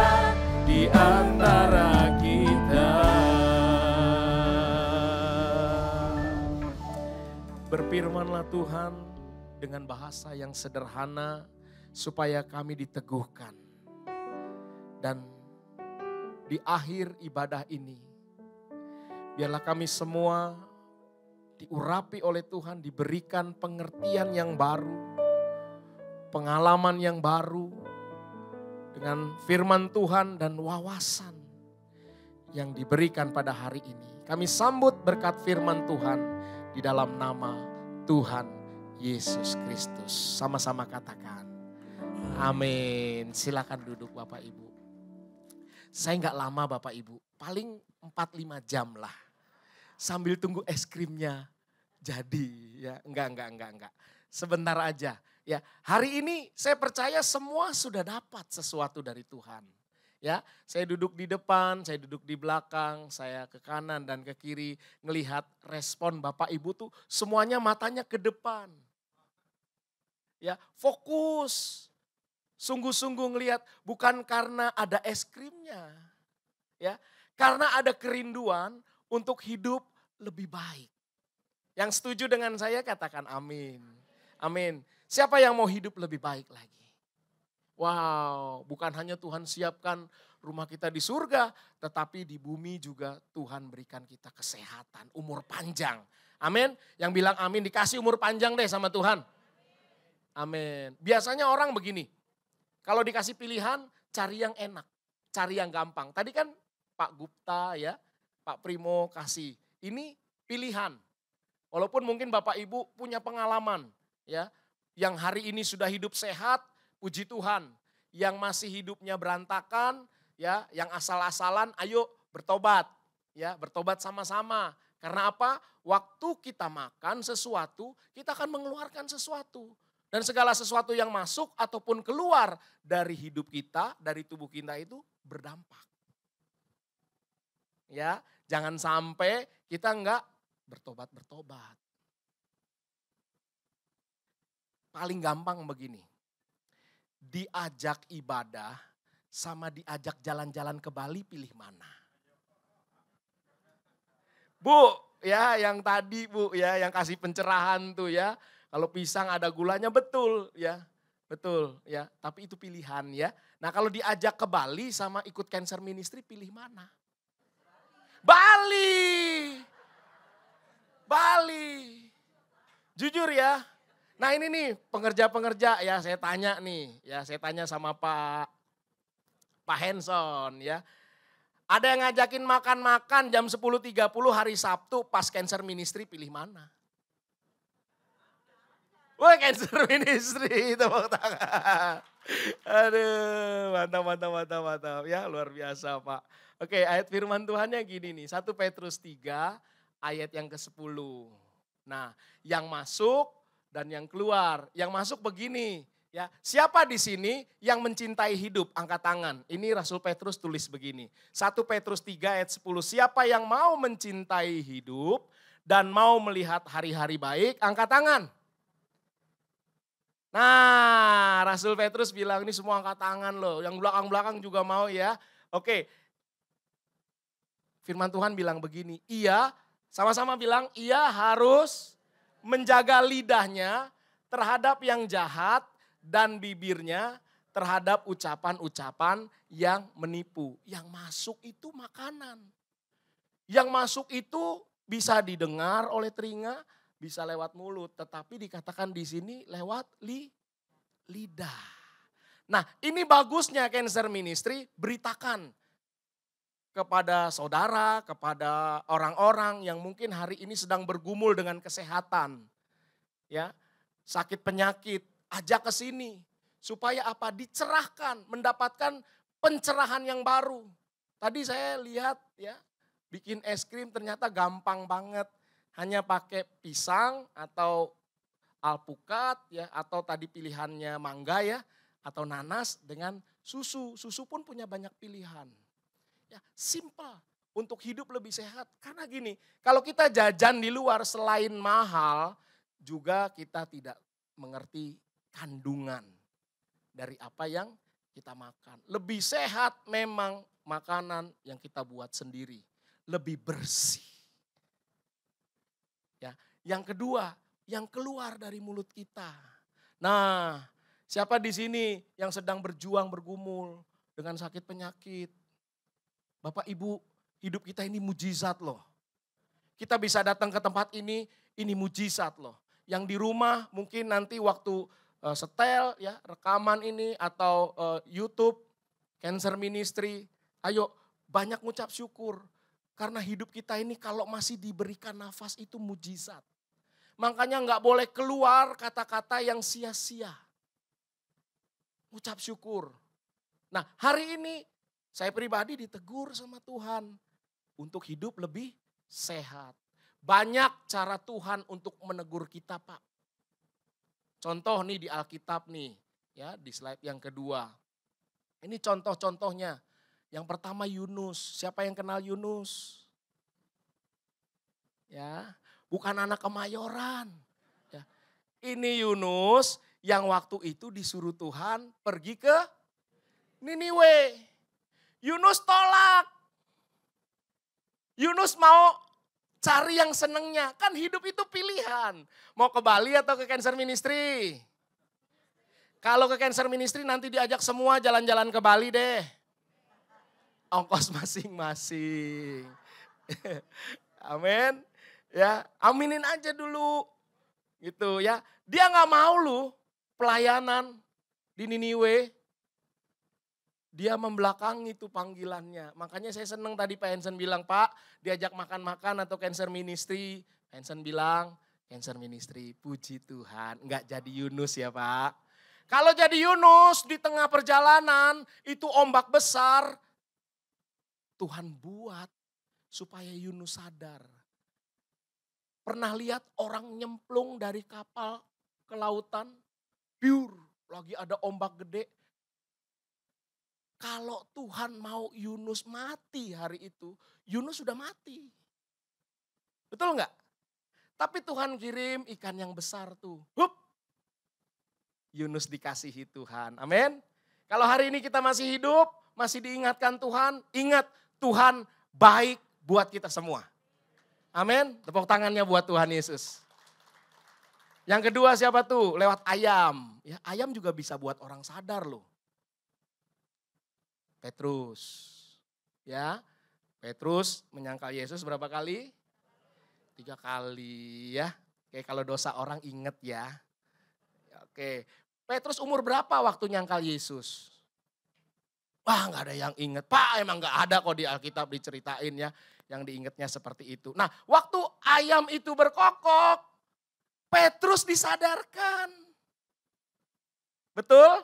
di antara kita. Berfirmanlah Tuhan dengan bahasa yang sederhana supaya kami diteguhkan. Dan di akhir ibadah ini, biarlah kami semua diurapi oleh Tuhan, diberikan pengertian yang baru, pengalaman yang baru, dengan firman Tuhan dan wawasan yang diberikan pada hari ini. Kami sambut berkat firman Tuhan di dalam nama Tuhan Yesus Kristus. Sama-sama katakan, amin. Silakan duduk Bapak Ibu. Saya nggak lama Bapak Ibu, paling 4-5 jam lah. Sambil tunggu es krimnya jadi, ya enggak. Sebentar aja, ya. Hari ini saya percaya semua sudah dapat sesuatu dari Tuhan. Ya, saya duduk di depan, saya duduk di belakang, saya ke kanan dan ke kiri, ngelihat respon Bapak Ibu tuh semuanya matanya ke depan. Ya, fokus. Sungguh-sungguh ngelihat bukan karena ada es krimnya. Ya, karena ada kerinduan untuk hidup lebih baik. Yang setuju dengan saya katakan amin. Amin. Siapa yang mau hidup lebih baik lagi? Wow, bukan hanya Tuhan siapkan rumah kita di surga, tetapi di bumi juga Tuhan berikan kita kesehatan, umur panjang. Amin. Yang bilang amin dikasih umur panjang deh sama Tuhan. Amin. Biasanya orang begini, kalau dikasih pilihan cari yang enak, cari yang gampang. Tadi kan Pak Gupta ya, Pak Primo kasih. Ini pilihan. Walaupun mungkin Bapak Ibu punya pengalaman ya, yang hari ini sudah hidup sehat, puji Tuhan. Yang masih hidupnya berantakan, ya, yang asal-asalan, ayo bertobat, ya, bertobat sama-sama. Karena apa? Waktu kita makan sesuatu, kita akan mengeluarkan sesuatu. Dan segala sesuatu yang masuk ataupun keluar dari hidup kita, dari tubuh kita itu berdampak. Ya, jangan sampai kita enggak bertobat-bertobat. Paling gampang begini. Diajak ibadah sama diajak jalan-jalan ke Bali, pilih mana? Bu, ya yang tadi Bu ya, yang kasih pencerahan tuh ya. Kalau pisang ada gulanya betul ya. Betul ya, tapi itu pilihan ya. Nah, kalau diajak ke Bali sama ikut Cancer Ministry, pilih mana? Bali. Bali. Jujur ya. Nah, ini nih pengerja-pengerja ya, saya tanya nih, ya saya tanya sama Pak Henson ya. Ada yang ngajakin makan-makan jam 10.30 hari Sabtu pas Cancer Ministry, pilih mana? Wah, Cancer Ministry, tepuk tangan. Aduh, mantap. Ya, luar biasa Pak. Oke, ayat firman Tuhannya gini nih, 1 Petrus 3 ayat yang ke-10. Nah, yang masuk dan yang keluar. Yang masuk begini, ya. Siapa di sini yang mencintai hidup? Angkat tangan. Ini Rasul Petrus tulis begini. 1 Petrus 3 ayat 10. Siapa yang mau mencintai hidup dan mau melihat hari-hari baik? Angkat tangan. Nah, Rasul Petrus bilang ini semua angkat tangan loh. Yang belakang-belakang juga mau ya. Oke. Firman Tuhan bilang begini. Ia, sama-sama bilang, ia harus menjaga lidahnya terhadap yang jahat dan bibirnya terhadap ucapan-ucapan yang menipu. Yang masuk itu makanan. Yang masuk itu bisa didengar oleh telinga, bisa lewat mulut, tetapi dikatakan di sini lewat lidah. Nah, ini bagusnya Cancer Ministry, beritakan kepada saudara, kepada orang-orang yang mungkin hari ini sedang bergumul dengan kesehatan. Ya, sakit penyakit, ajak ke sini supaya apa? Dicerahkan, mendapatkan pencerahan yang baru. Tadi saya lihat ya, bikin es krim ternyata gampang banget. Hanya pakai pisang atau alpukat ya, atau tadi pilihannya mangga ya, atau nanas dengan susu. Susu pun punya banyak pilihan. Ya, simple untuk hidup lebih sehat. Karena gini, kalau kita jajan di luar selain mahal, juga kita tidak mengerti kandungan dari apa yang kita makan. Lebih sehat memang makanan yang kita buat sendiri, lebih bersih. Ya, yang kedua, yang keluar dari mulut kita. Nah, siapa di sini yang sedang berjuang bergumul dengan sakit penyakit? Bapak Ibu, hidup kita ini mujizat loh. Kita bisa datang ke tempat ini mujizat loh. Yang di rumah mungkin nanti waktu setel ya, rekaman ini atau YouTube Cancer Ministry, ayo banyak ngucap syukur. Karena hidup kita ini kalau masih diberikan nafas itu mujizat. Makanya nggak boleh keluar kata-kata yang sia-sia. Ucap syukur. Nah, hari ini saya pribadi ditegur sama Tuhan untuk hidup lebih sehat. Banyak cara Tuhan untuk menegur kita, Pak. Contoh nih di Alkitab nih, ya di slide yang kedua. Ini contoh-contohnya. Yang pertama Yunus. Siapa yang kenal Yunus? Ya, bukan anak Kemayoran. Ya. Ini Yunus yang waktu itu disuruh Tuhan pergi ke Niniwe. Yunus tolak. Yunus mau cari yang senengnya. Kan hidup itu pilihan. Mau ke Bali atau ke Cancer Ministry? Kalau ke Cancer Ministry nanti diajak semua jalan-jalan ke Bali deh. Ongkos masing-masing. Amin. Ya, aminin aja dulu. Gitu ya. Dia nggak mau lu pelayanan di Niniwe. Dia membelakangi itu panggilannya. Makanya saya senang tadi Pak Hansen bilang, Pak diajak makan-makan atau Cancer Ministry. Hansen bilang, Cancer Ministry, puji Tuhan. Enggak jadi Yunus ya Pak. Kalau jadi Yunus di tengah perjalanan, itu ombak besar. Tuhan buat supaya Yunus sadar. Pernah lihat orang nyemplung dari kapal ke lautan? Pure, lagi ada ombak gede. Kalau Tuhan mau Yunus mati hari itu, Yunus sudah mati. Betul enggak? Tapi Tuhan kirim ikan yang besar tuh. Hup. Yunus dikasihi Tuhan. Amin. Kalau hari ini kita masih hidup, masih diingatkan Tuhan, ingat Tuhan baik buat kita semua. Amin. Tepuk tangannya buat Tuhan Yesus. Yang kedua siapa tuh? Lewat ayam. Ya, ayam juga bisa buat orang sadar loh. Petrus. Ya, Petrus menyangkal Yesus berapa kali? 3 kali ya. Oke, kalau dosa orang inget ya. Oke, Petrus umur berapa waktu nyangkal Yesus? Wah gak ada yang inget. Pak emang gak ada kok di Alkitab diceritain ya. Yang diingetnya seperti itu. Nah waktu ayam itu berkokok. Petrus disadarkan. Betul?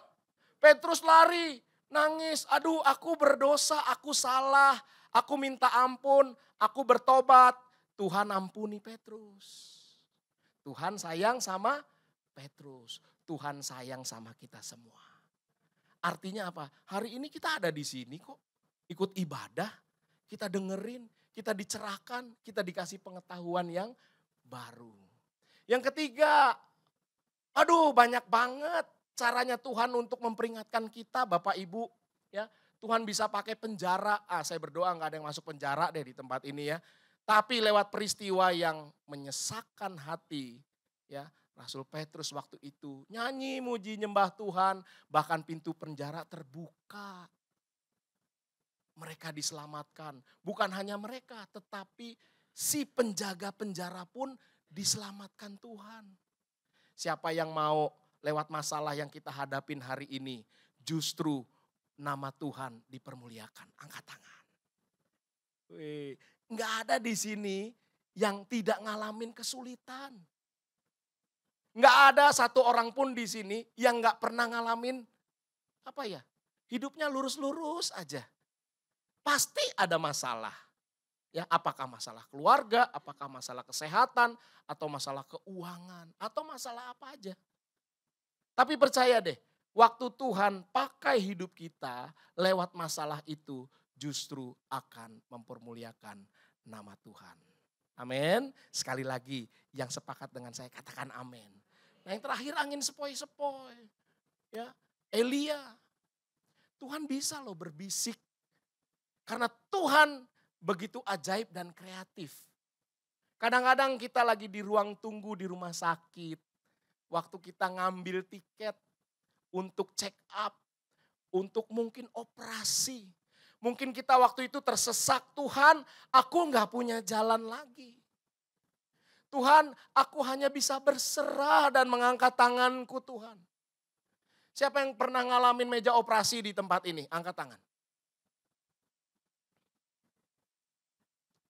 Petrus lari, nangis. Aduh, aku berdosa, aku salah. Aku minta ampun, aku bertobat. Tuhan ampuni Petrus. Tuhan sayang sama Petrus. Tuhan sayang sama kita semua. Artinya apa? Hari ini kita ada di sini kok. Ikut ibadah, kita dengerin, kita dicerahkan, kita dikasih pengetahuan yang baru. Yang ketiga, aduh banyak banget caranya Tuhan untuk memperingatkan kita Bapak Ibu. Ya, Tuhan bisa pakai penjara. Saya berdoa nggak ada yang masuk penjara deh di tempat ini ya. Tapi lewat peristiwa yang menyesakkan hati, ya Rasul Petrus waktu itu nyanyi, muji, nyembah Tuhan, bahkan pintu penjara terbuka. Mereka diselamatkan. Bukan hanya mereka, tetapi si penjaga penjara pun diselamatkan Tuhan. Siapa yang mau lewat masalah yang kita hadapin hari ini, justru nama Tuhan dipermuliakan. Angkat tangan. Nggak ada di sini yang tidak ngalamin kesulitan. Nggak ada satu orang pun di sini yang nggak pernah ngalamin hidupnya lurus-lurus aja. Pasti ada masalah. Ya, apakah masalah keluarga, apakah masalah kesehatan, atau masalah keuangan, atau masalah apa aja. Tapi percaya deh, waktu Tuhan pakai hidup kita lewat masalah itu justru akan mempermuliakan nama Tuhan. Amin. Sekali lagi yang sepakat dengan saya katakan amin. Nah yang terakhir angin sepoi-sepoi. Ya, Elia. Tuhan bisa loh berbisik. Karena Tuhan begitu ajaib dan kreatif. Kadang-kadang kita lagi di ruang tunggu di rumah sakit. Waktu kita ngambil tiket untuk check up. Untuk mungkin operasi. Mungkin kita waktu itu tersesak, Tuhan aku nggak punya jalan lagi. Tuhan aku hanya bisa berserah dan mengangkat tanganku Tuhan. Siapa yang pernah ngalamin meja operasi di tempat ini? Angkat tangan.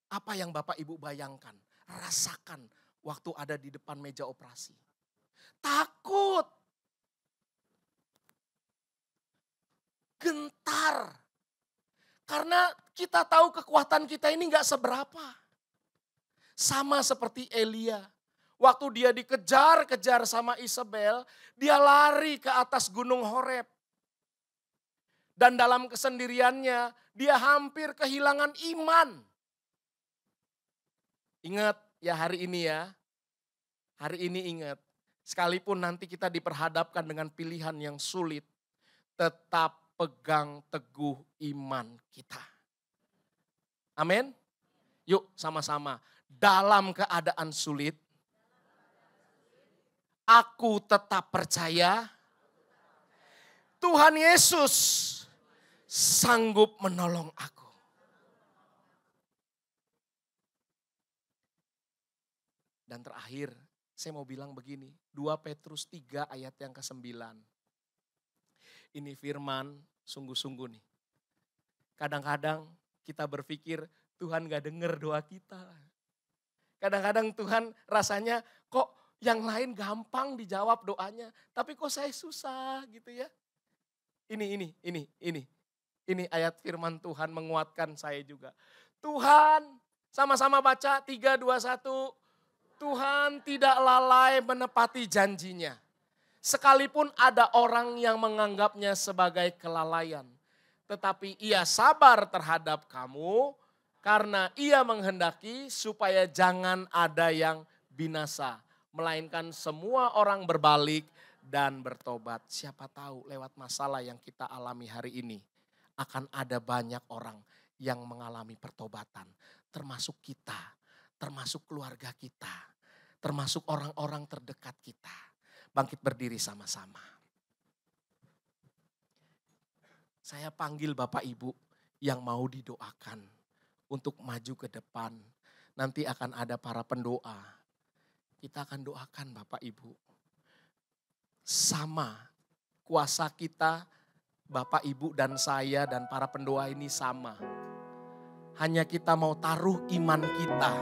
Apa yang Bapak Ibu bayangkan, rasakan waktu ada di depan meja operasi? Takut. Gentar. Karena kita tahu kekuatan kita ini gak seberapa. Sama seperti Elia. Waktu dia dikejar-kejar sama Isabel, dia lari ke atas gunung Horeb. Dan dalam kesendiriannya, dia hampir kehilangan iman. Ingat ya hari ini ya. Hari ini ingat. Sekalipun nanti kita diperhadapkan dengan pilihan yang sulit. Tetap pegang teguh iman kita. Amin. Yuk sama-sama. Dalam keadaan sulit, aku tetap percaya Tuhan Yesus sanggup menolong aku. Dan terakhir, saya mau bilang begini, 2 Petrus 3 ayat yang ke-9. Ini firman sungguh-sungguh nih. Kadang-kadang kita berpikir Tuhan gak denger doa kita. Kadang-kadang Tuhan rasanya kok yang lain gampang dijawab doanya. Tapi kok saya susah gitu ya. Ini ayat firman Tuhan menguatkan saya juga. Tuhan, sama-sama baca 3, 2, 1. Tuhan tidak lalai menepati janjinya. Sekalipun ada orang yang menganggapnya sebagai kelalaian. Tetapi ia sabar terhadap kamu karena ia menghendaki supaya jangan ada yang binasa. Melainkan semua orang berbalik dan bertobat. Siapa tahu lewat masalah yang kita alami hari ini. Akan ada banyak orang yang mengalami pertobatan. Termasuk kita, termasuk keluarga kita. Termasuk orang-orang terdekat kita. Bangkit berdiri sama-sama. Saya panggil Bapak Ibu yang mau didoakan untuk maju ke depan. Nanti akan ada para pendoa. Kita akan doakan Bapak Ibu. Sama kuasa kita, Bapak Ibu dan saya dan para pendoa ini sama. Hanya kita mau taruh iman kita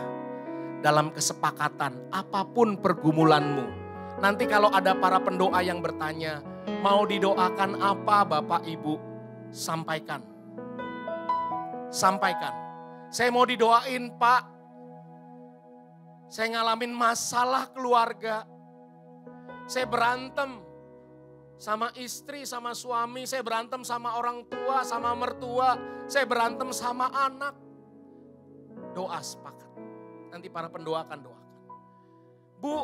dalam kesepakatan apapun pergumulanmu. Nanti kalau ada para pendoa yang bertanya, mau didoakan apa Bapak Ibu? Sampaikan. Sampaikan. Saya mau didoain Pak. Saya ngalamin masalah keluarga. Saya berantem sama istri, sama suami. Saya berantem sama orang tua, sama mertua. Saya berantem sama anak. Doa sepakat. Nanti para pendoa akan doakan. Bu,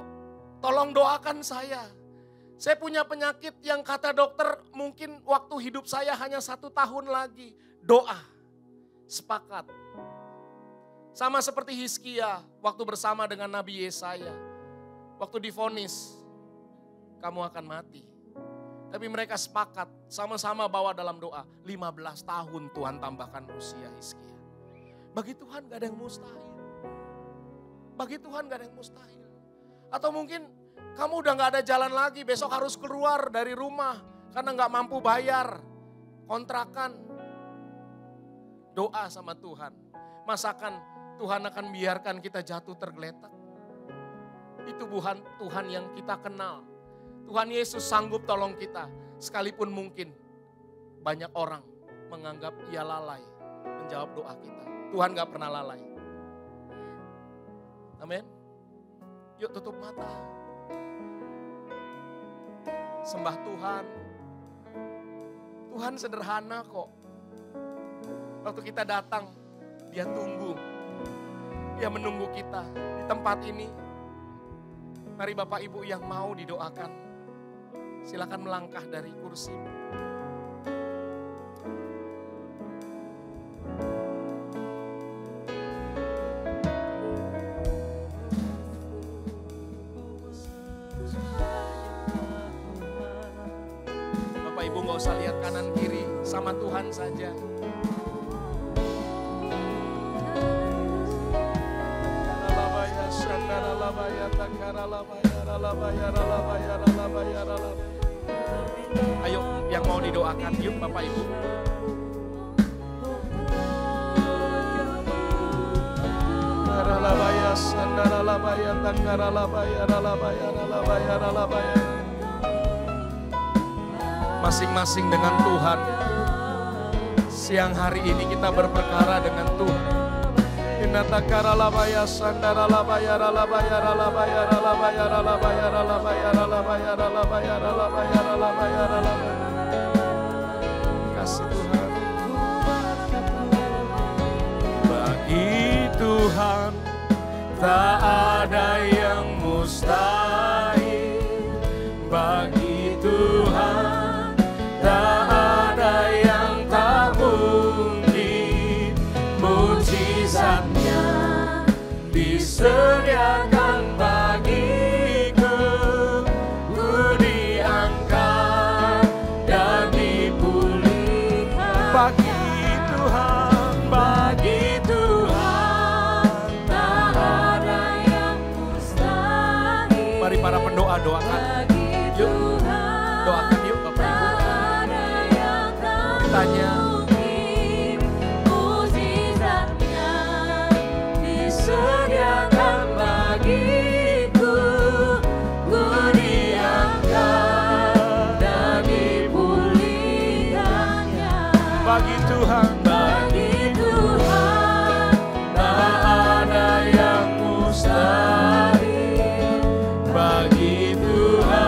tolong doakan saya. Saya punya penyakit yang kata dokter mungkin waktu hidup saya hanya 1 tahun lagi. Doa, sepakat. Sama seperti Hizkia waktu bersama dengan Nabi Yesaya. Waktu divonis, kamu akan mati. Tapi mereka sepakat, sama-sama bawa dalam doa. 15 tahun Tuhan tambahkan usia Hizkia. Bagi Tuhan gak ada yang mustahil. Bagi Tuhan gak ada yang mustahil. Atau mungkin kamu udah gak ada jalan lagi, besok harus keluar dari rumah karena gak mampu bayar kontrakan. Doa sama Tuhan. Masakan Tuhan akan biarkan kita jatuh tergeletak. Itu Tuhan yang kita kenal. Tuhan Yesus sanggup tolong kita. Sekalipun mungkin banyak orang menganggap ia lalai menjawab doa kita. Tuhan gak pernah lalai. Amin. Yuk tutup mata. Sembah Tuhan. Tuhan sederhana kok. Waktu kita datang, dia tunggu. Dia menunggu kita di tempat ini. Mari Bapak Ibu yang mau didoakan, silakan melangkah dari kursi. Bapak Ibu nggak usah lihat kanan kiri, sama Tuhan saja. Ayo yang mau didoakan, yuk Bapak Ibu. Masing-masing dengan Tuhan. Siang hari ini kita berperkara dengan Tuhan. Inatakara labaya sandara labaya labaya labaya labaya labaya labaya labaya labaya labaya labaya labaya. Kasih Tuhan. Bagi Tuhan tak ada yang mustahil. Bagi Tuhan tak ada yang tak mungkin. Mujizatnya disediakan bagiku, ku diangkat dan dipulihkan. Bagi Tuhan tak ada yang mustahil. Mari para pendoa doakan. Yuk, doakan yuk Bapak Ibu. Tanya. Sediakan bagiku, ku diangkat dan dipulihkannya. Bagi Tuhan tak ada yang mustahil. Bagi Tuhan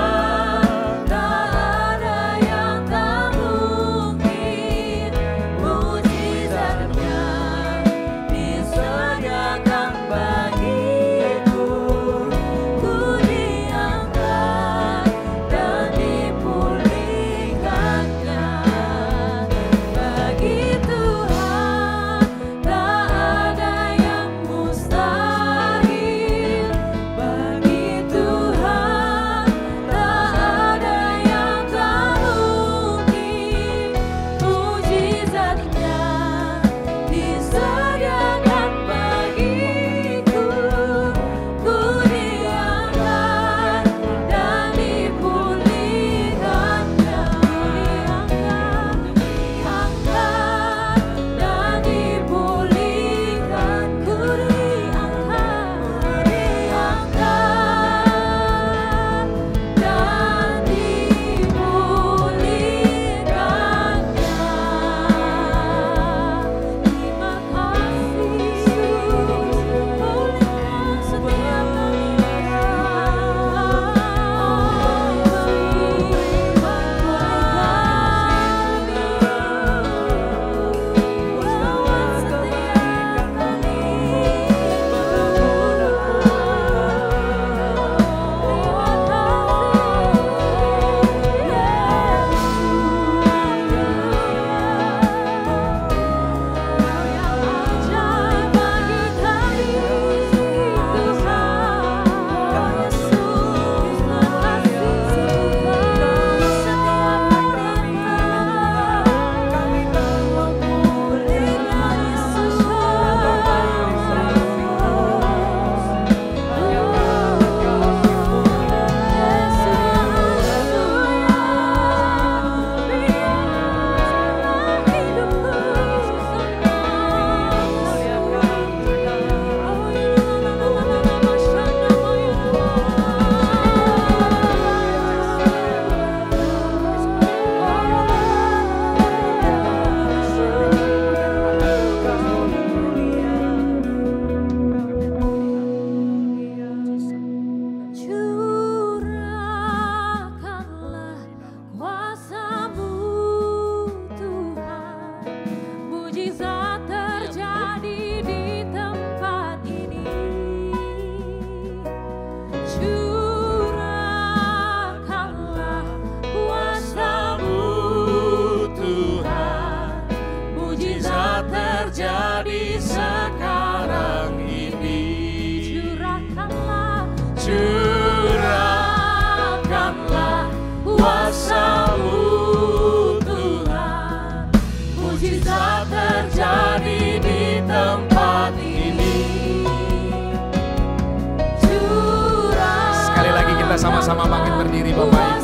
Boleh sama-sama bangkit berdiri Bapak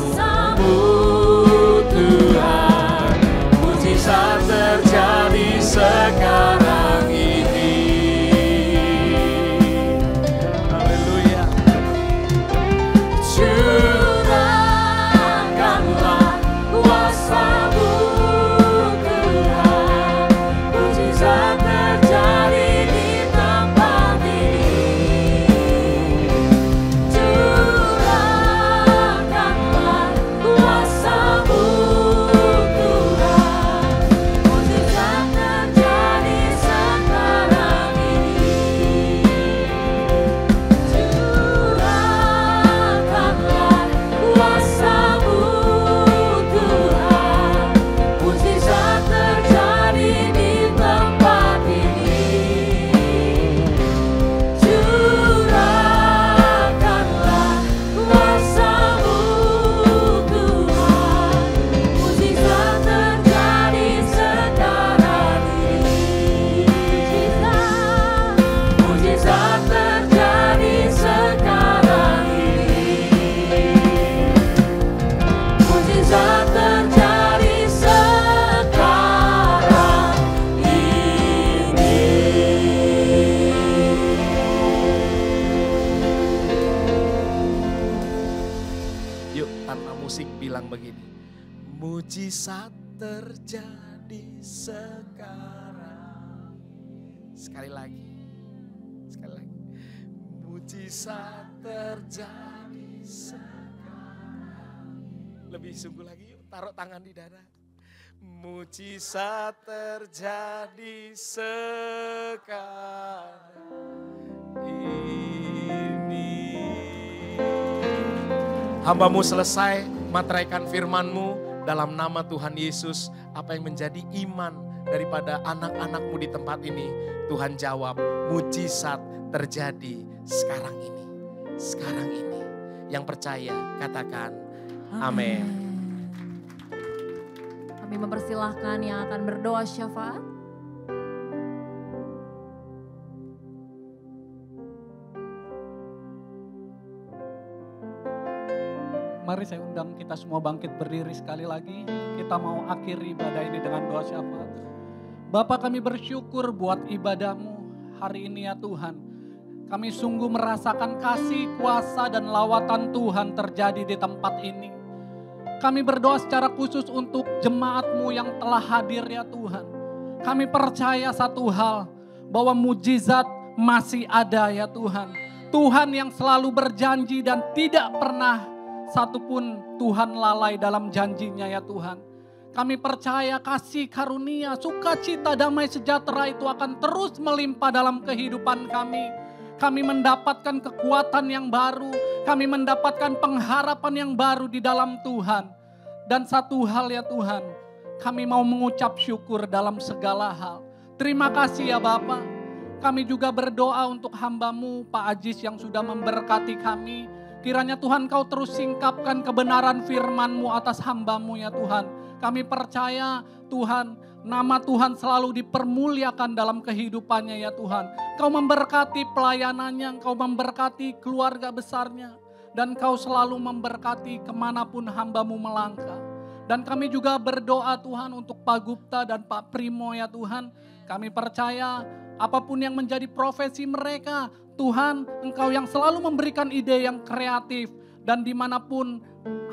Ibu. Tuhan, mujizat terjadi sekarang ini. Haleluya. Curahkanlah kuasa-Mu Tuhan, mujizat terjadi di tempat ini. Curahkanlah kuasa-Mu Tuhan, mujizat terjadi sekarang ini. Curahkanlah kuasa-Mu Tuhan, mujizat terjadi di tempat ini. Curahkanlah kuasa-Mu Tuhan, mujizat terjadi sekarang ini. Mujizat terjadi sekarang ini. Mujizat terjadi sekarang ini. Yuk tanpa musik bilang begini. Mujizat terjadi sekarang. Sekali lagi. Sekali lagi. Mujizat terjadi sekarang. Lebih sungguh lagi yuk, taruh tangan di dada. Mujizat terjadi sekarang ini. Hamba-Mu selesai materaikan firman-Mu dalam nama Tuhan Yesus. Apa yang menjadi iman daripada anak-anak-Mu di tempat ini, Tuhan jawab, mujizat terjadi sekarang ini. Sekarang ini. Yang percaya katakan amin. Kami mempersilahkan yang akan berdoa syafaat. Mari saya undang kita semua bangkit berdiri sekali lagi. Kita mau akhiri ibadah ini dengan doa syafaat. Bapa, kami bersyukur buat ibadah-Mu hari ini ya Tuhan. Kami sungguh merasakan kasih, kuasa dan lawatan Tuhan terjadi di tempat ini. Kami berdoa secara khusus untuk jemaat-Mu yang telah hadir ya Tuhan. Kami percaya satu hal, bahwa mujizat masih ada ya Tuhan. Tuhan yang selalu berjanji dan tidak pernah satupun Tuhan lalai dalam janjinya ya Tuhan. Kami percaya kasih karunia, sukacita, damai sejahtera itu akan terus melimpah dalam kehidupan kami. Kami mendapatkan kekuatan yang baru, kami mendapatkan pengharapan yang baru di dalam Tuhan. Dan satu hal ya Tuhan, kami mau mengucap syukur dalam segala hal. Terima kasih ya Bapa. Kami juga berdoa untuk hamba-Mu Pak Ajis yang sudah memberkati kami. Kiranya Tuhan Kau terus singkapkan kebenaran firman-Mu atas hamba-Mu ya Tuhan. Kami percaya Tuhan, nama Tuhan selalu dipermuliakan dalam kehidupannya ya Tuhan. Kau memberkati pelayanannya, Kau memberkati keluarga besarnya. Dan Kau selalu memberkati kemanapun hamba-Mu melangkah. Dan kami juga berdoa Tuhan untuk Pak Gupta dan Pak Primo ya Tuhan. Kami percaya apapun yang menjadi profesi mereka, Tuhan, Engkau yang selalu memberikan ide yang kreatif. Dan dimanapun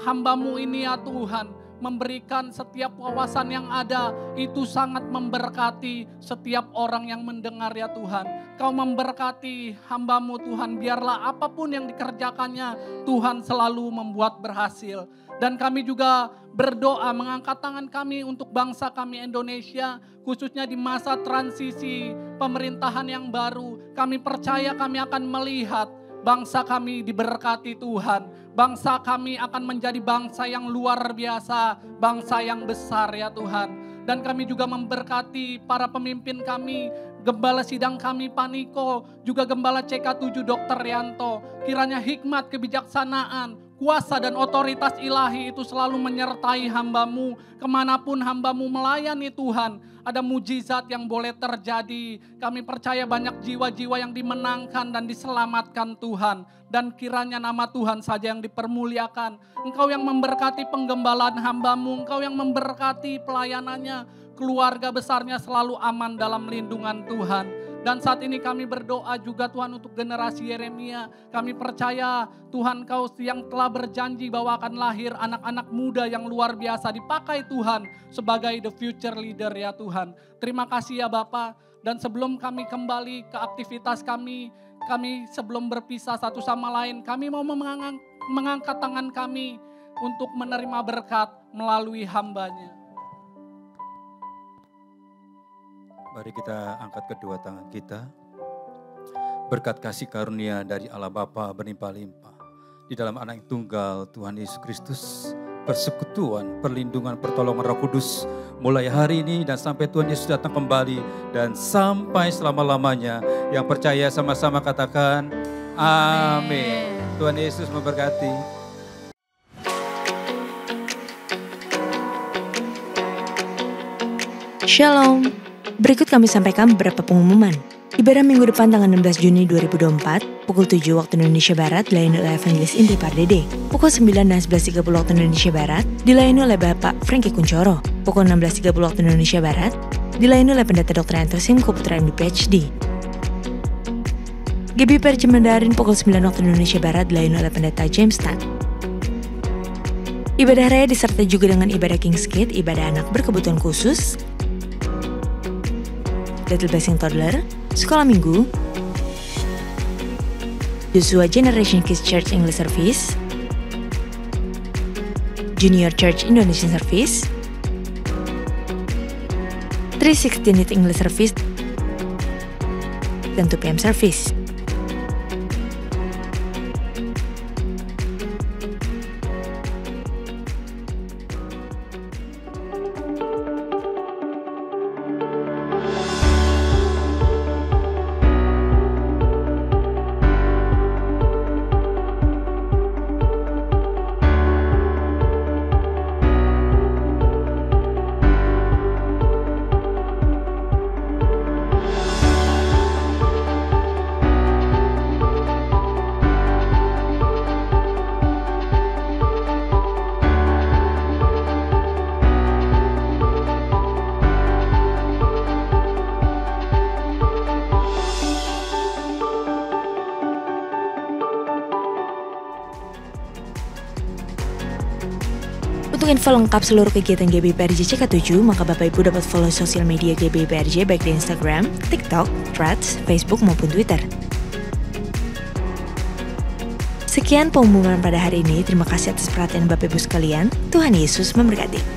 hamba-Mu ini ya Tuhan, memberikan setiap wawasan yang ada, itu sangat memberkati setiap orang yang mendengar ya Tuhan. Kau memberkati hamba-Mu Tuhan, biarlah apapun yang dikerjakannya, Tuhan selalu membuat berhasil. Dan kami juga berdoa mengangkat tangan kami untuk bangsa kami Indonesia, khususnya di masa transisi pemerintahan yang baru. Kami percaya kami akan melihat bangsa kami diberkati Tuhan. Bangsa kami akan menjadi bangsa yang luar biasa, bangsa yang besar ya Tuhan. Dan kami juga memberkati para pemimpin kami, Gembala sidang kami Pak Niko, juga Gembala CK7 Dr. Rianto. Kiranya hikmat, kebijaksanaan, kuasa dan otoritas ilahi itu selalu menyertai hamba-Mu. Kemanapun hamba-Mu melayani Tuhan, ada mujizat yang boleh terjadi. Kami percaya banyak jiwa-jiwa yang dimenangkan dan diselamatkan Tuhan. Dan kiranya nama Tuhan saja yang dipermuliakan. Engkau yang memberkati penggembalaan hamba-Mu, Engkau yang memberkati pelayanannya. Keluarga besarnya selalu aman dalam lindungan Tuhan. Dan saat ini kami berdoa juga Tuhan untuk generasi Yeremia. Kami percaya Tuhan Kau yang telah berjanji bahwa akan lahir anak-anak muda yang luar biasa dipakai Tuhan sebagai the future leader ya Tuhan. Terima kasih ya Bapa. Dan sebelum kami kembali ke aktivitas kami sebelum berpisah satu sama lain, kami mau mengangkat tangan kami untuk menerima berkat melalui hamba-Nya. Mari kita angkat kedua tangan kita. Berkat kasih karunia dari Allah Bapa berlimpah-limpah. Di dalam anak yang tunggal Tuhan Yesus Kristus. Persekutuan, perlindungan, pertolongan Roh Kudus. Mulai hari ini dan sampai Tuhan Yesus datang kembali. Dan sampai selama-lamanya. Yang percaya sama-sama katakan amin. Tuhan Yesus memberkati. Shalom. Berikut kami sampaikan beberapa pengumuman. Ibadah minggu depan tanggal 16 Juni 2024, pukul 7 waktu Indonesia Barat dilayani oleh Evangelis Indri Pardede. Pukul 9 dan 11.30 waktu Indonesia Barat dilayani oleh Bapak Frankie Kuncoro. Pukul 16.30 waktu Indonesia Barat dilayani oleh Pendeta Dr. Anto Simko Putra MD PhD. GBPRJ Mandarin pukul 9 waktu Indonesia Barat dilayani oleh Pendeta James Tan. Ibadah raya disertai juga dengan ibadah King's Kid, ibadah anak berkebutuhan khusus, Little Blessing Toddler, Sekolah Minggu, Joshua Generation Kids Church English Service, Junior Church Indonesian Service, 360 Unit English Service, dan 2 PM Service. Untuk info lengkap seluruh kegiatan GBPRJ CK7, maka Bapak Ibu dapat follow sosial media GBPRJ baik di Instagram, TikTok, Threads, Facebook maupun Twitter. Sekian pengumuman pada hari ini. Terima kasih atas perhatian Bapak Ibu sekalian. Tuhan Yesus memberkati.